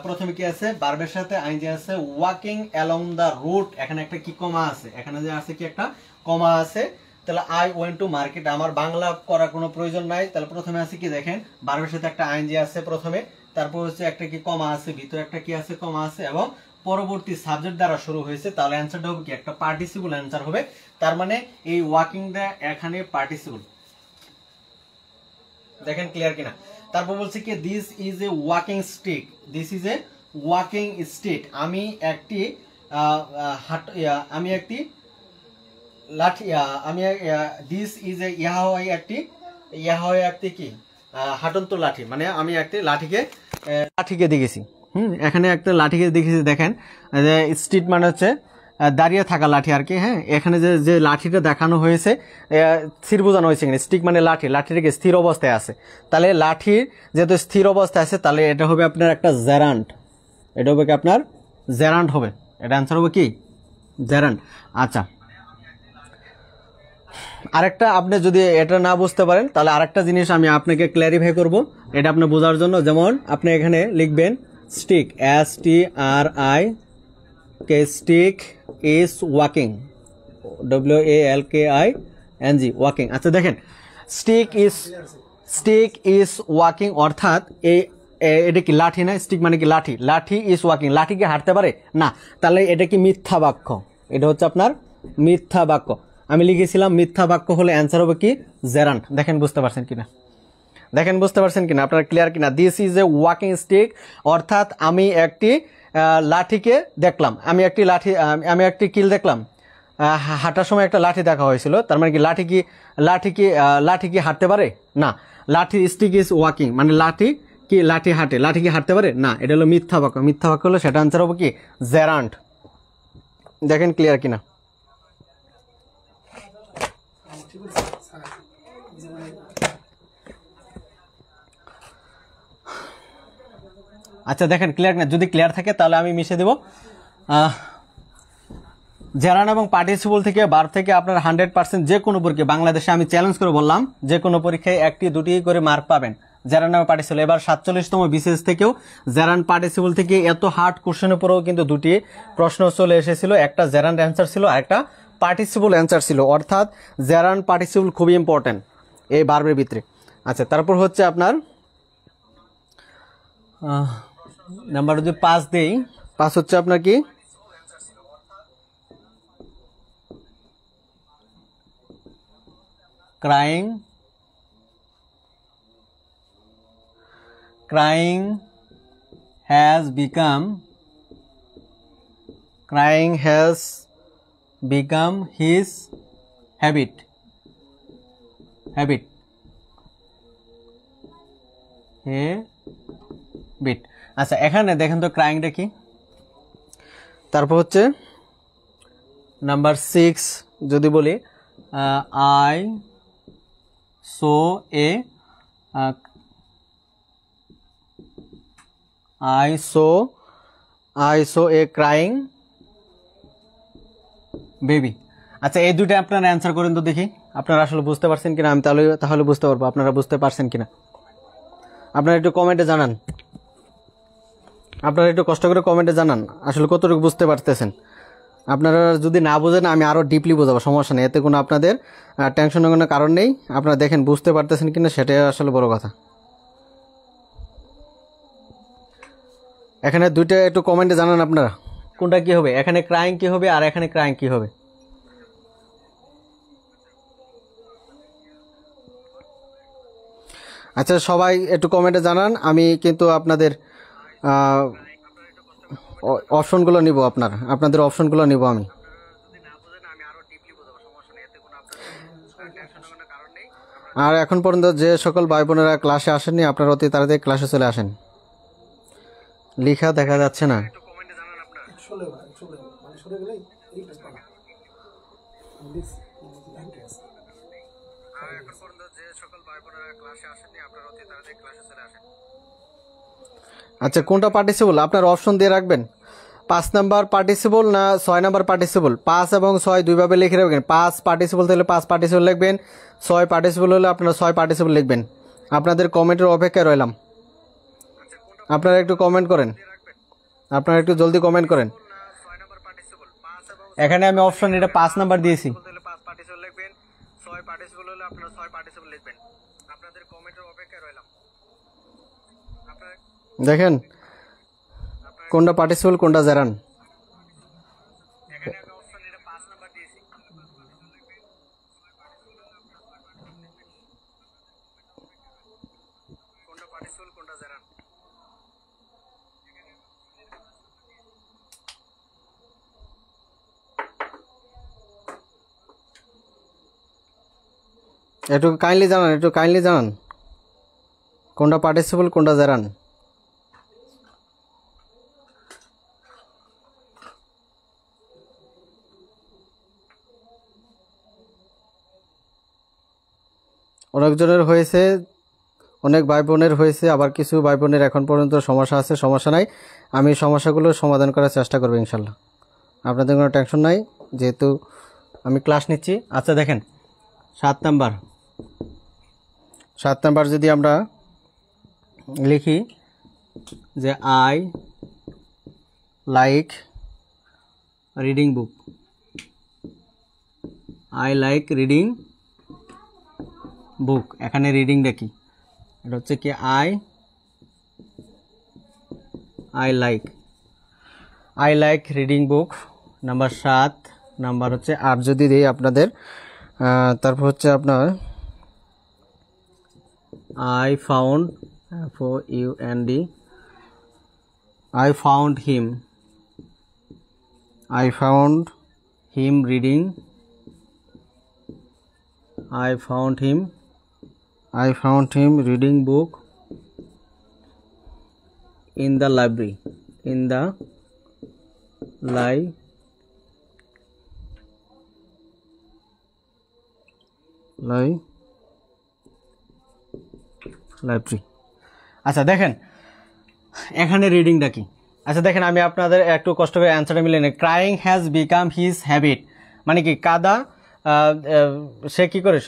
প্রথমে কি আছে, ভার্বের সাথে আইএনজি আছে, ওয়াকিং অ্যালং দ্য রুট, এখানে একটা কি কমা আছে, এখানে যে আছে কি একটা কমা আছে। তাহলে আই ওয়েন্ট টু মার্কেট, আমার বাংলা করার কোনো প্রয়োজন নাই। তাহলে প্রথমে আছে কি দেখেন, ভার্বের সাথে একটা আইএনজি আছে প্রথমে, তারপর হচ্ছে একটা কি কমা আছে, ভিতরে একটা কি আছে কমা আছে, এবং পরবর্তী সাবজেক্ট দ্বারা শুরু হয়েছে। তাহলে অ্যান্সারটা হবে কি একটা পার্টিসিপল অ্যান্সার হবে। তার মানে এই ওয়াকিংটা এখানে পার্টিসিপল। দেখেন ক্লিয়ার কিনা। তারপর বলছে কি this is a walking stick, this is a walking stick, আমি একটি লাঠি, আমি দিস ইজ এ ইহা হয় একটি কি হাঁটন্ত লাঠি, মানে আমি একটি লাঠিকে দেখেছি। এখানে একটা লাঠিকে দেখেছি। দেখেন স্টিক মানে হচ্ছে দাঁড়িয়ে থাকা লাঠি আর কি। হ্যাঁ, এখানে যে লাঠিটা দেখানো হয়েছে স্থির বোঝানো হয়েছে। স্টিক মানে লাঠি, লাঠিটাকে স্থির অবস্থায় আছে। তাহলে লাঠির যেহেতু স্থির অবস্থায় আছে, তাহলে এটা হবে আপনার একটা জেরান্ট, এটা হবে কি আপনার জেরান্ট হবে, এটা অ্যান্সার হবে কি জেরান্ট। আচ্ছা, আরেকটা আপনি যদি এটা না বুঝতে পারেন, তাহলে আরেকটা জিনিস আমি আপনাকে ক্ল্যারিফাই করব এটা আপনি বোঝার জন্য। যেমন আপনি এখানে লিখবেন stick, STRIK, stick is walking, WALKING, walking. আচ্ছা দেখেন, স্টিক ইজ ওয়াকিং অর্থাৎ এটা কি লাঠি না? স্টিক মানে কি লাঠি, লাঠি ইজ ওয়াকিং, লাঠি কি হাঁটতে পারে না? তাহলে এটা কি মিথ্যা বাক্য, এটা হচ্ছে আপনার মিথ্যা বাক্য। আমি লিখেছিলাম মিথ্যা বাক্য হলে অ্যান্সার হবে কি জেরান্ট। দেখেন বুঝতে পারছেন কিনা, আপনারা ক্লিয়ার কিনা। This is a walking stick অর্থাৎ আমি একটি লাঠিকে দেখলাম, আমি একটি কিল দেখলাম, হাঁটার সময় একটা লাঠি দেখা হয়েছিল। তার মানে কি লাঠি কি হাঁটতে পারে না? লাঠি, স্টিক ইজ ওয়াকিং মানে লাঠি কি হাঁটতে পারে না? এটা হলো মিথ্যা বাক্য। মিথ্যা বাক্য হলো সেটা আনসার হবে কি জেরান্ট। দেখেন ক্লিয়ার কিনা। আচ্ছা দেখেন ক্লিয়ার কিনা, যদি ক্লিয়ার থাকে তাহলে আমি মিশে দেব। জেরান্ট এবং পার্টিসিপল থেকে ভার্ব থেকে আপনার 100% যে কোনো পরীক্ষায় বাংলাদেশে আমি চ্যালেঞ্জ করে বললাম যে কোনো পরীক্ষায় একটি দুটি করে মার্ক পাবেন জেরান্ট এবং পার্টিসিপল। এবার 47তম বিসিএস থেকেও জেরান্ট পার্টিসিপল থেকে এত হার্ড কোশ্চেনের পরেও কিন্তু দুটি প্রশ্ন চলে এসেছিল, একটা জেরান্ট অ্যান্সার ছিল আর একটা পার্টিসিপল অ্যান্সার ছিল। অর্থাৎ জেরান্ট পার্টিসিপল খুবই ইম্পর্টেন্ট এই ভার্বের ভিতরে। আচ্ছা, তারপর হচ্ছে আপনার নাম্বার যদি 5 দেই, 5 হচ্ছে আপনার কি crying has become his habit. আচ্ছা, এখানে দেখেন তো ক্রাইংটা কি। তারপর হচ্ছে নাম্বার 6 যদি বলি I saw a crying baby. আচ্ছা, এই দুটো আপনারা অ্যান্সার করেন তো দেখি আপনারা আসলে বুঝতে পারছেন কিনা। আমি তাহলে বুঝতে পারবো আপনারা বুঝতে পারছেন কিনা। আপনারা একটু কমেন্টে জানান, আপনারা একটু কষ্ট করে কমেন্টে জানান আসলে কতটুকু বুঝতে পারতেছেন। আপনারা যদি না বোঝেন আমি আরও ডিপলি বোঝাবো, সমস্যা নেই, এতে কোনো আপনাদের টেনশনের কোনো কারণ নেই। আপনারা দেখেন বুঝতে পারতেছেন কিনা সেটাই আসলে বড় কথা। এখানে দুইটা একটু কমেন্টে জানান আপনারা কোনটা কি হবে, এখানে ক্রাইং কি হবে আর এখানে ক্রাইং কি হবে। আচ্ছা, সবাই একটু কমেন্টে জানান। আমি কিন্তু আপনাদের অপশনগুলো নিব, আপনাদের অপশনগুলো নিব আমি। আর এখন পর্যন্ত যে সকল ভাই বোনেরা ক্লাসে আসেননি আপনারা অতি তাড়াতাড়ি ক্লাসে চলে আসেন। লেখা দেখা যাচ্ছে না। আচ্ছা, কোনটা পার্টিসিপল আপনার অপশন দিয়ে রাখবেন, 5 নাম্বার পার্টিসিপল না 6 নাম্বার পার্টিসিপল। 5 এবং 6 দুইভাবে লিখে রাখবেন। 5 পার্টিসিপল হলে 5 পার্টিসিপল লিখবেন, 6 পার্টিসিপল হলে আপনারা 6 পার্টিসিপল লিখবেন। আপনাদের কমেন্টের অপেক্ষায় রইলাম, আপনারা একটু কমেন্ট করেন। আপনারা একটু জলদি কমেন্ট করেন। এখানে আমি অপশন এটা 5 নাম্বার দিয়েছি। 5 পার্টিসিপল লিখবেন, 6 পার্টিসিপল হলে আপনারা 6 পার্টিসিপল লিখবেন। আপনাদের কমেন্টের অপেক্ষায় রইলাম। দেখেন কোনটা পার্টিসিপল কোনটা জেরান। এখানে আমি অপশন এটা 5 নাম্বার দিয়েছি। কোনটা পার্টিসিপল কোনটা জেরান। একটু কাইন্ডলি জানান কোনটা পার্টিসিপল কোনটা জেরান। অনেকজনের হয়েছে, অনেক ভাই বোনের হয়েছে, আবার কিছু ভাই বোনের এখন পর্যন্ত সমস্যা আছে। সমস্যা নাই, আমি সমস্যাগুলো সমাধান করার চেষ্টা করবো ইনশাল্লাহ। আপনাদের কোনো টেনশন নাই, যেহেতু আমি ক্লাস নিচ্ছি। আচ্ছা দেখেন 7 নাম্বার যদি আমরা লিখি যে I like reading book, I like reading book. এখানে রিডিংটা কি? এটা হচ্ছে কি I like reading book. Number 7 number হচ্ছে 8 যদি দিই আপনাদের, তারপর হচ্ছে আপনার I found FOUND I found him reading book in the library library. আচ্ছা দেখেন এখানে রিডিংটা কি? আচ্ছা দেখেন আমি আপনাদের একটু কষ্ট করে অ্যান্সারটা মিলে নিই। Crying has become his habit, মানে কি কাদা সে কি করে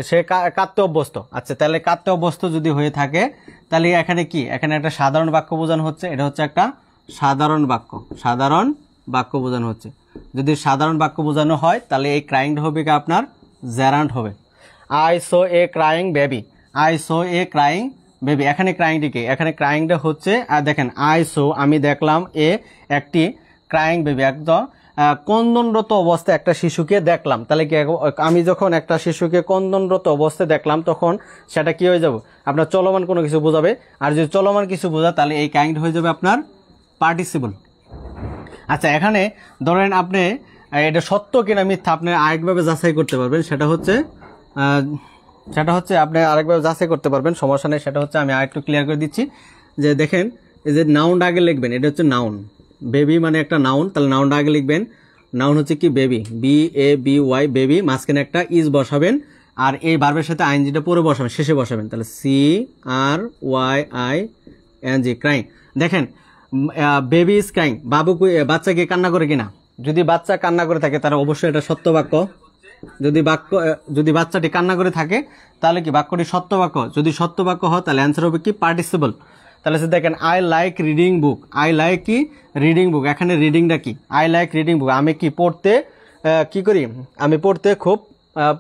সে কাঁদতে অভ্যস্ত। আচ্ছা তাহলে কাঁদতে অভ্যস্ত যদি হয়ে থাকে তাহলে এখানে কি? এখানে একটা সাধারণ বাক্য বোঝানো হচ্ছে। এটা হচ্ছে একটা সাধারণ বাক্য বোঝানো হচ্ছে। যদি সাধারণ বাক্য বোঝানো হয় তাহলে এই ক্রাইংটা হবে কি আপনার জেরান্ট হবে। I so a crying baby, এখানে ক্রাইংটি কি? এখানে ক্রাইংটা হচ্ছে, আর দেখেন আই সো আমি দেখলাম একটি ক্রাইং বেবি, একদম কন্দনরত অবস্থায় একটা শিশুকে দেখলাম। তাহলে কি আমি যখন একটা শিশুকে কন্দনরত অবস্থায় দেখলাম তখন সেটা কি হয়ে যাবে? আপনার চলমান কোনো কিছু বোঝাবে। আর যদি চলমান কিছু বোঝা তাহলে এই ক্রাইংটা হয়ে যাবে আপনার পার্টিসিপল। আচ্ছা এখানে ধরেন আপনি এটা সত্য কিনা মিথ্যা আপনি আরেকভাবে যাচাই করতে পারবেন। সেটা হচ্ছে আপনি আরেকভাবে যাচাই করতে পারবেন, সমস্যা নেই। সেটা হচ্ছে আমি আরেকটু ক্লিয়ার করে দিচ্ছি যে দেখেন এই যে নাউনটা আগে লিখবেন, এটা হচ্ছে নাউন। বেবি মানে একটা নাউন, তাহলে নাউনটা আগে লিখবেন। নাউন হচ্ছে কি বেবি, BABY বেবি, মাঝখানে একটা ইজ বসাবেন আর এই ভার্বের সাথে আইএনজিটা পরে বসাবেন, শেষে বসাবেন। তাহলে CRYING ক্রাইং। দেখেন বেবি ইজ ক্রাইং, বাচ্চা কি কান্না করে কিনা? যদি বাচ্চা কান্না করে থাকে তাহলে অবশ্যই এটা সত্য বাক্য। যদি বাচ্চাটি কান্না করে থাকে তাহলে কি বাক্যটি সত্য বাক্য। যদি সত্য বাক্য হয় তাহলে অ্যান্সার হবে কি পার্টিসিপল। তাহলে দেখেন আই লাইক রিডিং বুক, এখানে রিডিংটা কি? আই লাইক রিডিং বুক, আমি কি পড়তে কি করি? আমি পড়তে খুব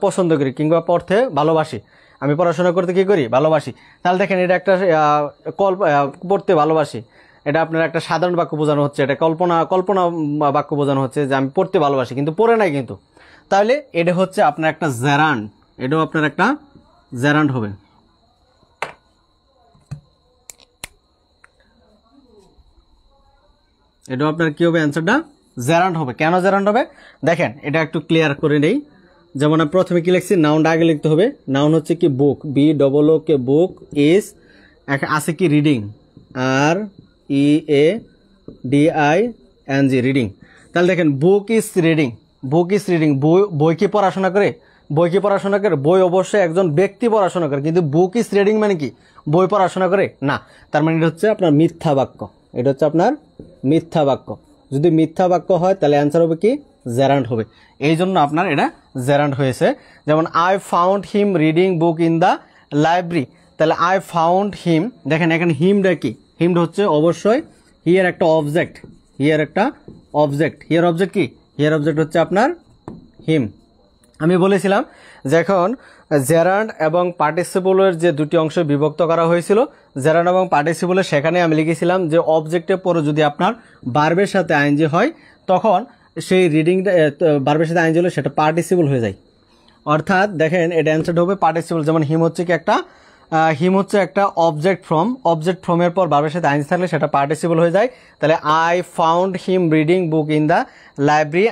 পছন্দ করি কিংবা পড়তে ভালোবাসি। আমি পড়াশোনা করতে কি করি? ভালোবাসি। তাহলে দেখেন এটা একটা পড়তে ভালোবাসি, এটা আপনার একটা সাধারণ বাক্য বোঝানো হচ্ছে। এটা কল্পনা বাক্য বোঝানো হচ্ছে যে আমি পড়তে ভালোবাসি, কিন্তু পড়ে নাই কিন্তু। তাহলে এটা হচ্ছে আপনার একটা জেরান্ড, এটাও আপনার একটা জেরান্ড হবে। এটাও আপনার কি হবে? অ্যান্সারটা জেরান্ড হবে। কেন জেরান্ড হবে দেখেন এটা একটু ক্লিয়ার করে নেই। যেমন আমি প্রথমে কি লিখছি, নাউনটা আগে লিখতে হবে। নাউন হচ্ছে কি বুক, BOOK, বুক ইজ আছে কি রিডিং, READING রিডিং। তাহলে দেখেন বুক ইজ রিডিং, বই কি পড়াশোনা করে? বই অবশ্যই একজন ব্যক্তি পড়াশোনা করে, কিন্তু বুক ইজ রিডিং মানে কি বই পড়াশোনা করে না। তার মানে এটা হচ্ছে আপনার মিথ্যা বাক্য। যদি মিথ্যা বাক্য হয় তাহলে অ্যান্সার হবে কি জেরান্ড হবে। এই জন্য আপনার এটা জেরান্ড হয়েছে। যেমন I found him reading book in the library, তাহলে আই ফাউন্ড হিম, দেখেন এখানে হিমটা কি? হিমটা হচ্ছে অবশ্যই হিয়ার একটা অবজেক্ট, হিয়ার একটা অবজেক্ট, হিয়ার অবজেক্ট কি, হিয়ার অবজেক্ট হচ্ছে আপনার হিম। আমি বলেছিলাম যে এখন জেরান্ড এবং পার্টিসিপলের যে দুটি অংশ বিভক্ত করা হয়েছিল, জেরান্ড এবং পার্টিসিপলের, সেখানে আমি লিখেছিলাম যে অবজেক্টের পরে যদি আপনার ভার্বের সাথে আইএনজি হয় তখন সেই রিডিংটা ভার্বের সাথে আইএনজি হলে সেটা পার্টিসিপল হয়ে যায়। অর্থাৎ দেখেন এটা অ্যান্সারটা হবে পার্টিসিপল। যেমন হিম হচ্ছে কি একটা হিম হচ্ছে একটা অবজেক্ট ফ্রম, অবজেক্ট ফ্রমের পর ভার্বের সাথে আইএনজি থাকলে সেটা পার্টিসিপল হয়ে যায়। তাহলে I found him reading book in the library,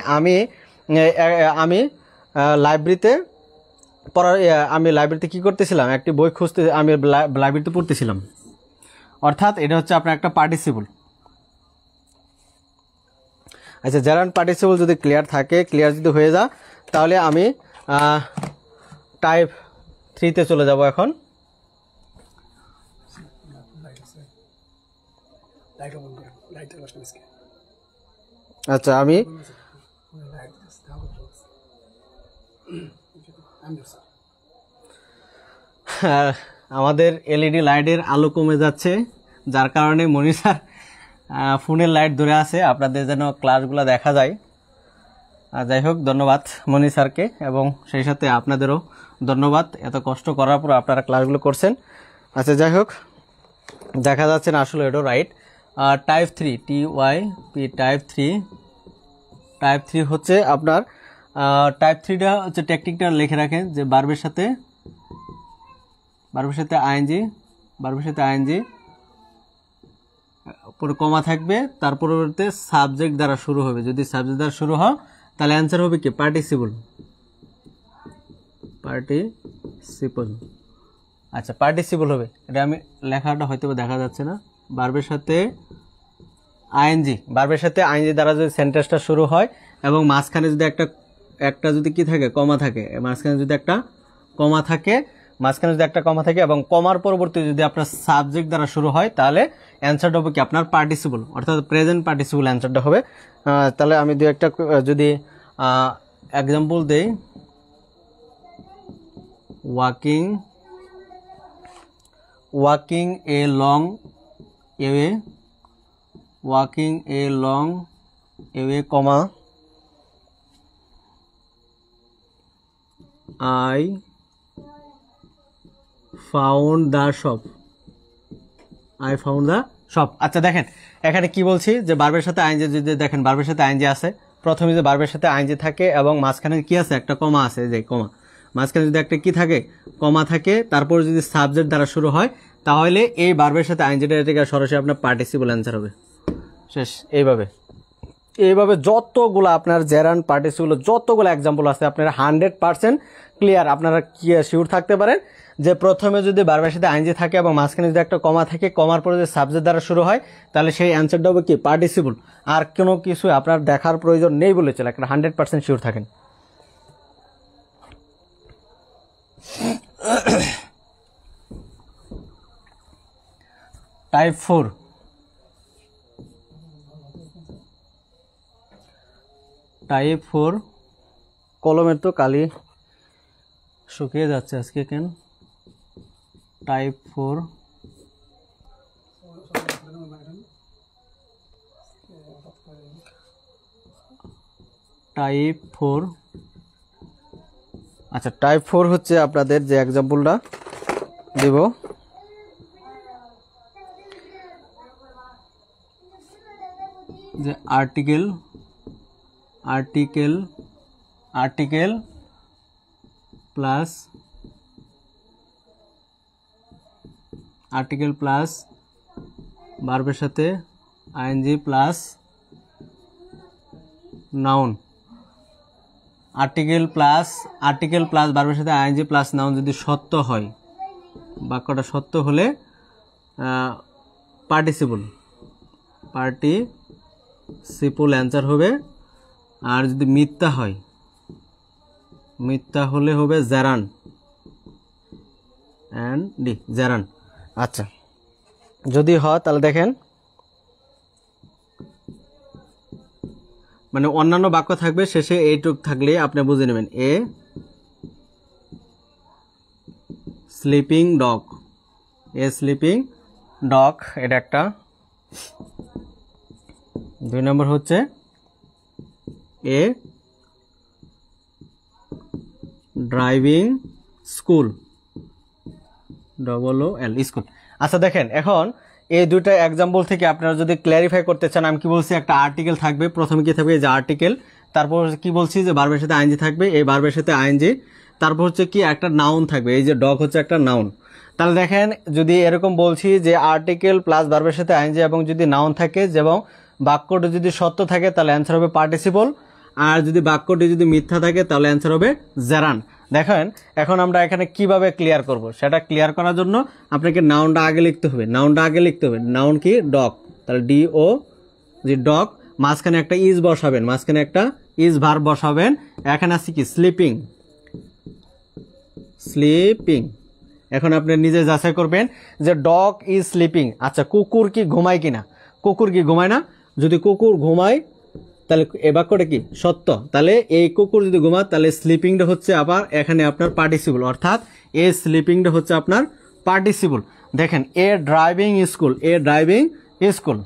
আমি লাইব্রেরিতে আমি লাইব্রেরিতে কী করতেছিলাম, একটি বই খুঁজতে, আমি লাইব্রেরিতে পড়তেছিলাম। অর্থাৎ এটা হচ্ছে আপনার একটা পার্টিসিপল। আচ্ছা, জেরান্ড পার্টিসিপল যদি ক্লিয়ার থাকে, ক্লিয়ার যদি হয়ে যায়, তাহলে আমি টাইপ 3-তে চলে যাব এখন। আচ্ছা, আমি আমাদের এলইডি লাইটের আলো কমে যাচ্ছে, যার কারণে মনির স্যার ফোনের লাইট ধরে আছে, আপনাদের যেন ক্লাসগুলো দেখা যায়। যাই হোক, ধন্যবাদ মনির স্যারকে, এবং সেই সাথে আপনাদেরও ধন্যবাদ, এত কষ্ট করার পর আপনারা ক্লাসগুলো করছেন। আচ্ছা, যাই হোক, দেখা যাচ্ছে না আসলে এটাও রাইট। টাইপ 3, TYP টাইপ 3 হচ্ছে আপনার টাইপ 3টা হচ্ছে টেকনিকটা লিখে রাখেন যে ভার্বের সাথে আইএনজি পরে কমা থাকবে, তার পরবর্তীতে সাবজেক্ট দ্বারা শুরু হবে। যদি সাবজেক্ট দ্বারা শুরু হয় তাহলে অ্যান্সার হবে কি পার্টিসিপল। আচ্ছা, পার্টিসিপল হবে। এটা আমি লেখাটা হয়তো দেখা যাচ্ছে না। ভার্বের সাথে আইএনজি দ্বারা যদি সেন্টেন্সটা শুরু হয় এবং মাঝখানে যদি একটা যদি কি থাকে, কমা থাকে, মাঝখানে যদি একটা কমা থাকে এবং কমার পরবর্তী যদি আপনার সাবজেক্ট দ্বারা শুরু হয়, তাহলে অ্যান্সারটা হবে কি আপনার পার্টিসিপল, অর্থাৎ প্রেজেন্ট পার্টিসিপল অ্যান্সারটা হবে। তাহলে আমি দু একটা যদি এক্সাম্পল দেই, walking a long away, comma I found the shop। আচ্ছা, দেখেন এখানে কি বলছি যে ভার্বের সাথে আইএনজি, যদি দেখেন ভার্বের সাথে আইএনজি আছে, প্রথমে যে ভার্বের সাথে আইএনজি থাকে এবং মাঝখানে কি আছে, একটা কমা আছে, যে কমা, মাঝখানে যদি একটা কি থাকে, কমা থাকে, তারপর যদি সাবজেক্ট দ্বারা শুরু হয়, তাহলে এই ভার্বের সাথে আইএনজিটা থেকে সরাসরি আপনার পার্টিসিপল অ্যান্সার হবে। শেষ। এইভাবে যতগুলো আপনার জেরান্ড পার্টিসিপল যতগুলো এক্সাম্পল আছে, আপনারা 100% ক্লিয়ার, আপনারা কি শিওর থাকতে পারেন যে প্রথমে যদি ভার্বের সাথে আইএনজি থাকে এবং মাঝখানে যদি একটা কমা থাকে, কমার পরে যদি সাবজেক্ট দ্বারা শুরু হয়, তাহলে সেই অ্যান্সারটা হবে কি পার্টিসিপল। আর কোনো কিছু আপনার দেখার প্রয়োজন নেই বলে চলে, একটা 100% শিওর থাকেন। টাইপ 4, কলমের তো কালি শুকিয়ে যাচ্ছে আজকে কেন। টাইপ 4, আচ্ছা, টাইপ 4 হচ্ছে আপনাদের যে এক্সাম্পলটা দিব, যে আর্টিকেল প্লাস ভার্বের সাথে ING plus noun. Article plus ভার্বের সাথে আইএনজি প্লাস নাউন যদি সত্য হয়, বাক্যটা সত্য হলে পার্টিসিপল অ্যান্সার হবে। আর যদি মিথ্যা হলে হবে জেরান। আচ্ছা, যদি হয় তাহলে দেখেন, মানে অন্যান্য বাক্য থাকবে, শেষে এইটুক থাকলে আপনি বুঝে নেবেন। এ স্লিপিং ডগ, এটা একটা 2 নম্বর হচ্ছে এ ড্রাইভিং স্কুল, OOL স্কুল। আচ্ছা দেখেন, এখন এই দুইটা এক্সাম্পল থেকে আপনারা যদি ক্ল্যারিফাই করতে চান, আমি কি বলছি একটা আর্টিকেল থাকবে, প্রথমে কি থাকবে, এই যে আর্টিকেল, তারপর কি বলছি যে ভার্বের সাথে আইএনজি থাকবে, এই ভার্বের সাথে আইএনজি, তারপর হচ্ছে কি একটা নাউন থাকবে, এই যে ডগ হচ্ছে একটা নাউন। তাহলে দেখেন যদি এরকম বলছি যে আর্টিকেল প্লাস ভার্বের সাথে আইএনজি এবং যদি নাউন থাকে এবং বাক্যটি যদি সত্য থাকে তাহলে অ্যান্সার হবে পার্টিসিপল, আর যদি বাক্যটি যদি মিথ্যা থাকে তাহলে অ্যান্সার হবে জেরান্ড। দেখেন এখন আমরা এখানে কিভাবে ক্লিয়ার করব, সেটা ক্লিয়ার করার জন্য আপনাকে নাউনটা আগে লিখতে হবে, নাউন কি ডগ, তাহলে DO যে ডগ, মাঝখানে একটা ইজ বসাবেন, মাঝখানে একটা ইজ ভার্ব বসাবেন। এখানে আছে কি স্লিপিং, এখন আপনি নিজে যাচাই করবেন যে ডগ ইজ স্লিপিং। আচ্ছা কুকুর কি ঘুমায় কিনা, কুকুর কি ঘুমায় না, যদি কুকুর ঘুমায় তাহলে এই বাক্যটা কি সত্য, তাহলে এই কুকুর যদি ঘুমায় তাহলে স্লিপিংটা হচ্ছে আবার এখানে আপনার পার্টিসিপল, অর্থাৎ এ স্লিপিংটা হচ্ছে আপনার পার্টিসিপল। দেখেন এ ড্রাইভিং স্কুল,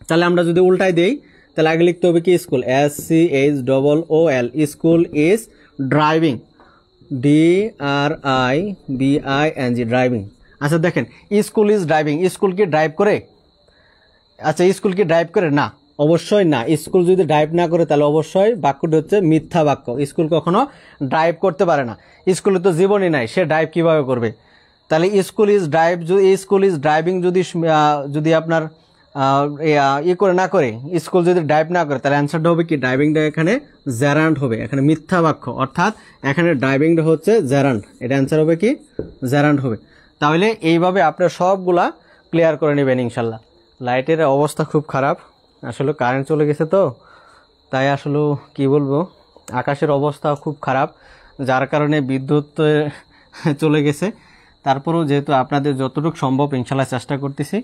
তাহলে আমরা যদি উল্টাই দেই তাহলে আগে লিখতে হবে কি school, SCHOOL, school is driving, DRIVING driving. আচ্ছা দেখেন স্কুল ইজ ড্রাইভিং, স্কুল কি ড্রাইভ করে, আচ্ছা স্কুল কি ড্রাইভ করে না, অবশ্যই না। স্কুল যদি ড্রাইভ না করে তাহলে অবশ্যই বাক্যটি হচ্ছে মিথ্যা বাক্য, স্কুল কখনো ড্রাইভ করতে পারে না, স্কুলে তো জীবনই নাই, সে ড্রাইভ কিভাবে করবে। তাহলে স্কুল ইজ ড্রাইভিং যদি আপনার করে না করে, স্কুল যদি ড্রাইভ না করে তাহলে অ্যান্সারটা হবে কি, ড্রাইভিংটা এখানে জেরান্ড হবে, এখানে মিথ্যা বাক্য, অর্থাৎ এখানে ড্রাইভিংটা হচ্ছে জেরান্ড, এটা অ্যান্সার হবে কি জেরান্ড হবে। তাহলে এইভাবে আপনার সবগুলা ক্লিয়ার করে নেবেন ইনশাল্লাহ। লাইটের অবস্থা খুব খারাপ, আসলে কারেন্ট চলে গেছে তো, তাই আসলে কি বলবো, আকাশের অবস্থা খুব খারাপ, যার কারণে বিদ্যুৎ চলে গেছে। তারপরেও যেহেতু আপনাদের যতটুকু সম্ভব ইনশাল্লাহ চেষ্টা করতেছি,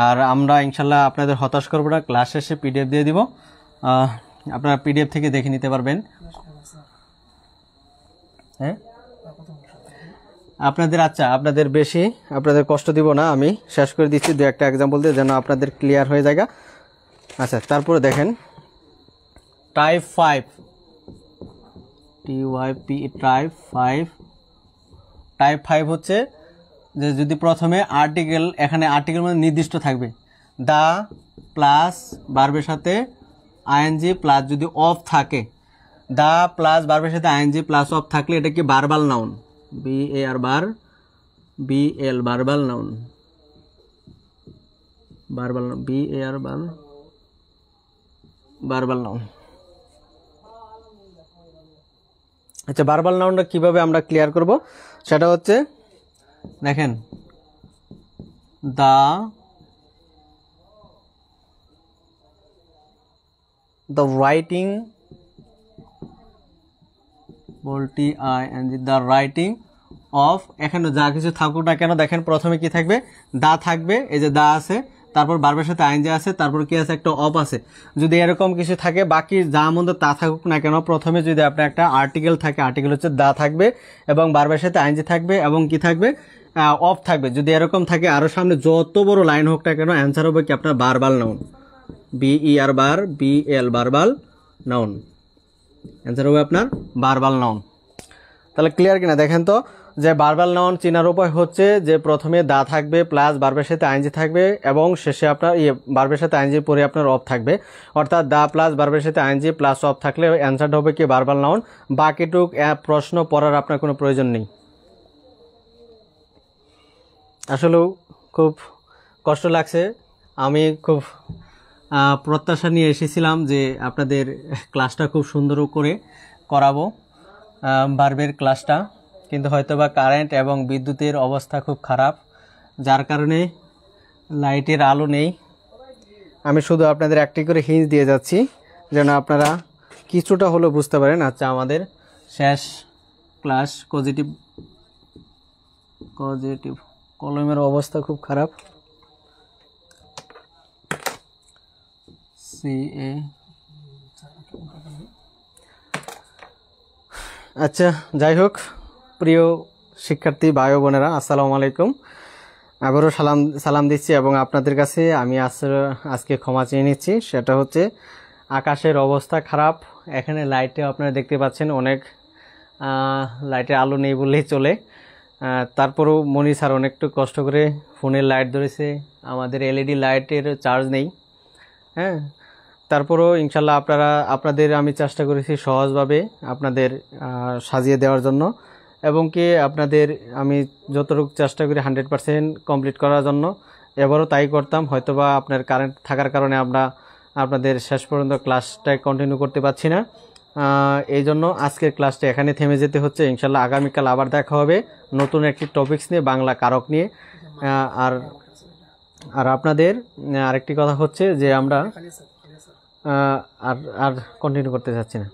আর আমরা ইনশাল্লাহ আপনাদের হতাশ করবো না, ক্লাস শেষে PDF দিয়ে দিব, আপনারা PDF থেকে দেখে নিতে পারবেন। হ্যাঁ আপনাদের, আচ্ছা আপনাদের কষ্ট দিব না, আমি শেষ করে দিচ্ছি 2-1টা এক্সাম্পল দিয়ে যেন আপনাদের ক্লিয়ার হয়ে যায়। আচ্ছা তারপরে দেখেন টাইপ 5, TYP টাইপ 5 হচ্ছে যে যদি প্রথমে আর্টিকেল, এখানে আর্টিকেল মানে নির্দিষ্ট থাকবে, দা প্লাস ভার্বের সাথে ING প্লাস যদি অফ থাকে, দা প্লাস ভার্বের সাথে ING প্লাস অফ থাকলে এটা কি verbal noun, BAL verbal noun, verbal noun. আচ্ছা ভার্বাল নাউনটা কিভাবে আমরা ক্লিয়ার করব, সেটা হচ্ছে দেখেন the writing, the writing of, এখানে যা কিছু থাকুক না কেন দেখেন প্রথমে কি থাকবে, দা থাকবে, এই যে দা আছে, তারপর ভার্বের সাথে ING আছে, তারপর কি আছে একটা অফ আছে। যদি এরকম কিছু থাকে, বাকি যা মধ্যে তা থাকুক না কেন, প্রথমে যদি আপনার একটা আর্টিকেল থাকে, আর্টিকেল হচ্ছে দা থাকবে এবং ভার্বের সাথে ING থাকবে এবং কি থাকবে অফ থাকবে। যদি এরকম থাকে আরো সামনে যত বড় লাইন হোক না কেন অ্যান্সার হবে কি আপনার verbal noun, BERBAL verbal noun, answer হবে আপনার ভার্বাল নাউন। তাহলে ক্লিয়ার কিনা দেখেন তো, যে ভার্বাল নাউন চেনার উপায় হচ্ছে যে প্রথমে দা থাকবে প্লাস ভার্বের সাথে ING থাকবে এবং শেষে আপনার ভার্বের সাথে ING পরে আপনার অফ থাকবে, অর্থাৎ দা প্লাস ভার্বের সাথে ING প্লাস অফ থাকলে অ্যান্সারটা হবে কি ভার্বাল নাউন। বাকিটুক প্রশ্ন পড়ার আপনার কোনো প্রয়োজন নেই। আসলেও খুব কষ্ট লাগছে, আমি খুব প্রত্যাশা নিয়ে এসেছিলাম যে আপনাদের ক্লাসটা খুব সুন্দর করে করাবো, ভার্বের ক্লাসটা, কিন্তু হয়তোবা কারেন্ট এবং বিদ্যুতের অবস্থা খুব খারাপ, যার কারণে লাইটের আলো নেই। আমি শুধু আপনাদের একটি করে হিন্ট দিয়ে যাচ্ছি যেন আপনারা কিছুটা হলেও বুঝতে পারেন। আচ্ছা আমাদের শেষ ক্লাস, পজিটিভ কলমের অবস্থা খুব খারাপ, আচ্ছা যাই হোক, প্রিয় শিক্ষার্থী ভাই বোনেরা আসসালামু আলাইকুম। আবারও সালাম দিচ্ছি এবং আপনাদের কাছে আমি আজকে ক্ষমা চেয়ে নিচ্ছি। সেটা হচ্ছে আকাশের অবস্থা খারাপ, এখানে লাইটে আপনারা দেখতে পাচ্ছেন অনেক লাইটের আলো নেই বললেই চলে। তারপরেও মনি স্যার অনেকটু কষ্ট করে ফোনের লাইট ধরেছে, আমাদের এলইডি লাইটের চার্জ নেই। হ্যাঁ, তারপরেও ইনশাল্লাহ আপনাদের আমি চেষ্টা করেছি সহজভাবে আপনাদের সাজিয়ে দেওয়ার জন্য, এবং কি আপনাদের আমি যতটুকু চেষ্টা করি 100% কমপ্লিট করার জন্য। এবারও তাই করতাম, হয়তোবা আপনার কারেন্ট থাকার কারণে আমরা আপনাদের শেষ পর্যন্ত ক্লাসটা কন্টিনিউ করতে পারছি না। এই জন্য আজকের ক্লাসটা এখানে থেমে যেতে হচ্ছে। ইনশাল্লাহ আগামীকাল আবার দেখা হবে নতুন একটি টপিকস নিয়ে, বাংলা কারক নিয়ে। আর আপনাদের আরেকটি কথা হচ্ছে যে আমরা আর কন্টিনিউ করতে চাচ্ছি না।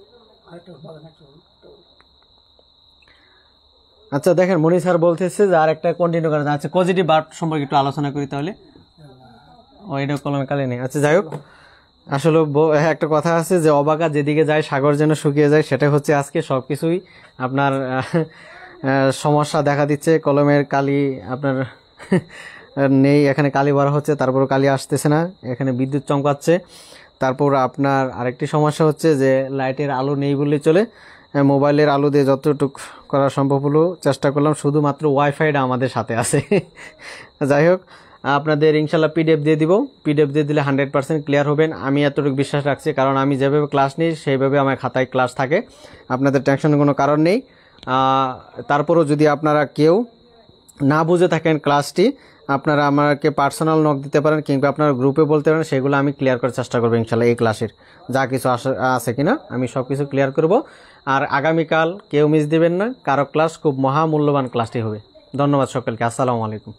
আচ্ছা দেখেন, মনি স্যার বলতেছে যে আর একটা কন্টিনিউ করা। আচ্ছা, পজিটিভ ভার্ব সম্পর্কে একটু আলোচনা করি তাহলে। এটা কলমে কালে নেই। আচ্ছা যাই হোক, আসলে একটা কথা আছে যে অবাকা যেদিকে যায় সাগর যেন শুকিয়ে যায়। সেটা হচ্ছে আজকে সবকিছুই আপনার সমস্যা দেখা দিচ্ছে। কলমের কালি আপনার নেই, এখানে কালি ভরা হচ্ছে, তারপর কালি আসতেছে না, এখানে বিদ্যুৎ চমকাচ্ছে। তারপর আপনার আরেকটি সমস্যা হচ্ছে যে লাইটের আলো নেই বললে চলে। মোবাইলের আলো দিয়ে যতটুকু করা সম্ভব হলো চেষ্টা করলাম, শুধুমাত্র ওয়াইফাইটা আমাদের সাথে আছে। যাই হোক, আপনাদের ইনশাল্লাহ পিডিএফ দিয়ে দিব। পিডিএফ দিয়ে দিলে 100% ক্লিয়ার হবেন, আমি এতটুকু বিশ্বাস রাখছি। কারণ আমি যেভাবে ক্লাস নিই সেইভাবে আমার খাতায় ক্লাস থাকে, আপনাদের টেনশনের কোনো কারণ নেই। তারপরও যদি আপনারা কেউ না বুঝে থাকেন ক্লাসটি, আপনারা আমাকে পার্সোনাল নক দিতে পারেন কিংবা আপনার গ্রুপে বলতে পারেন, সেগুলো আমি ক্লিয়ার করার চেষ্টা করবো ইনশাল্লাহ। এই ক্লাসের যা কিছু আছে কিনা আমি সব কিছু ক্লিয়ার করব। আর আগামীকাল কেউ মিস দিবেন না, কারো ক্লাস খুব মহামূল্যবান ক্লাসটি হবে। ধন্যবাদ সকলকে, আসসালামু আলাইকুম।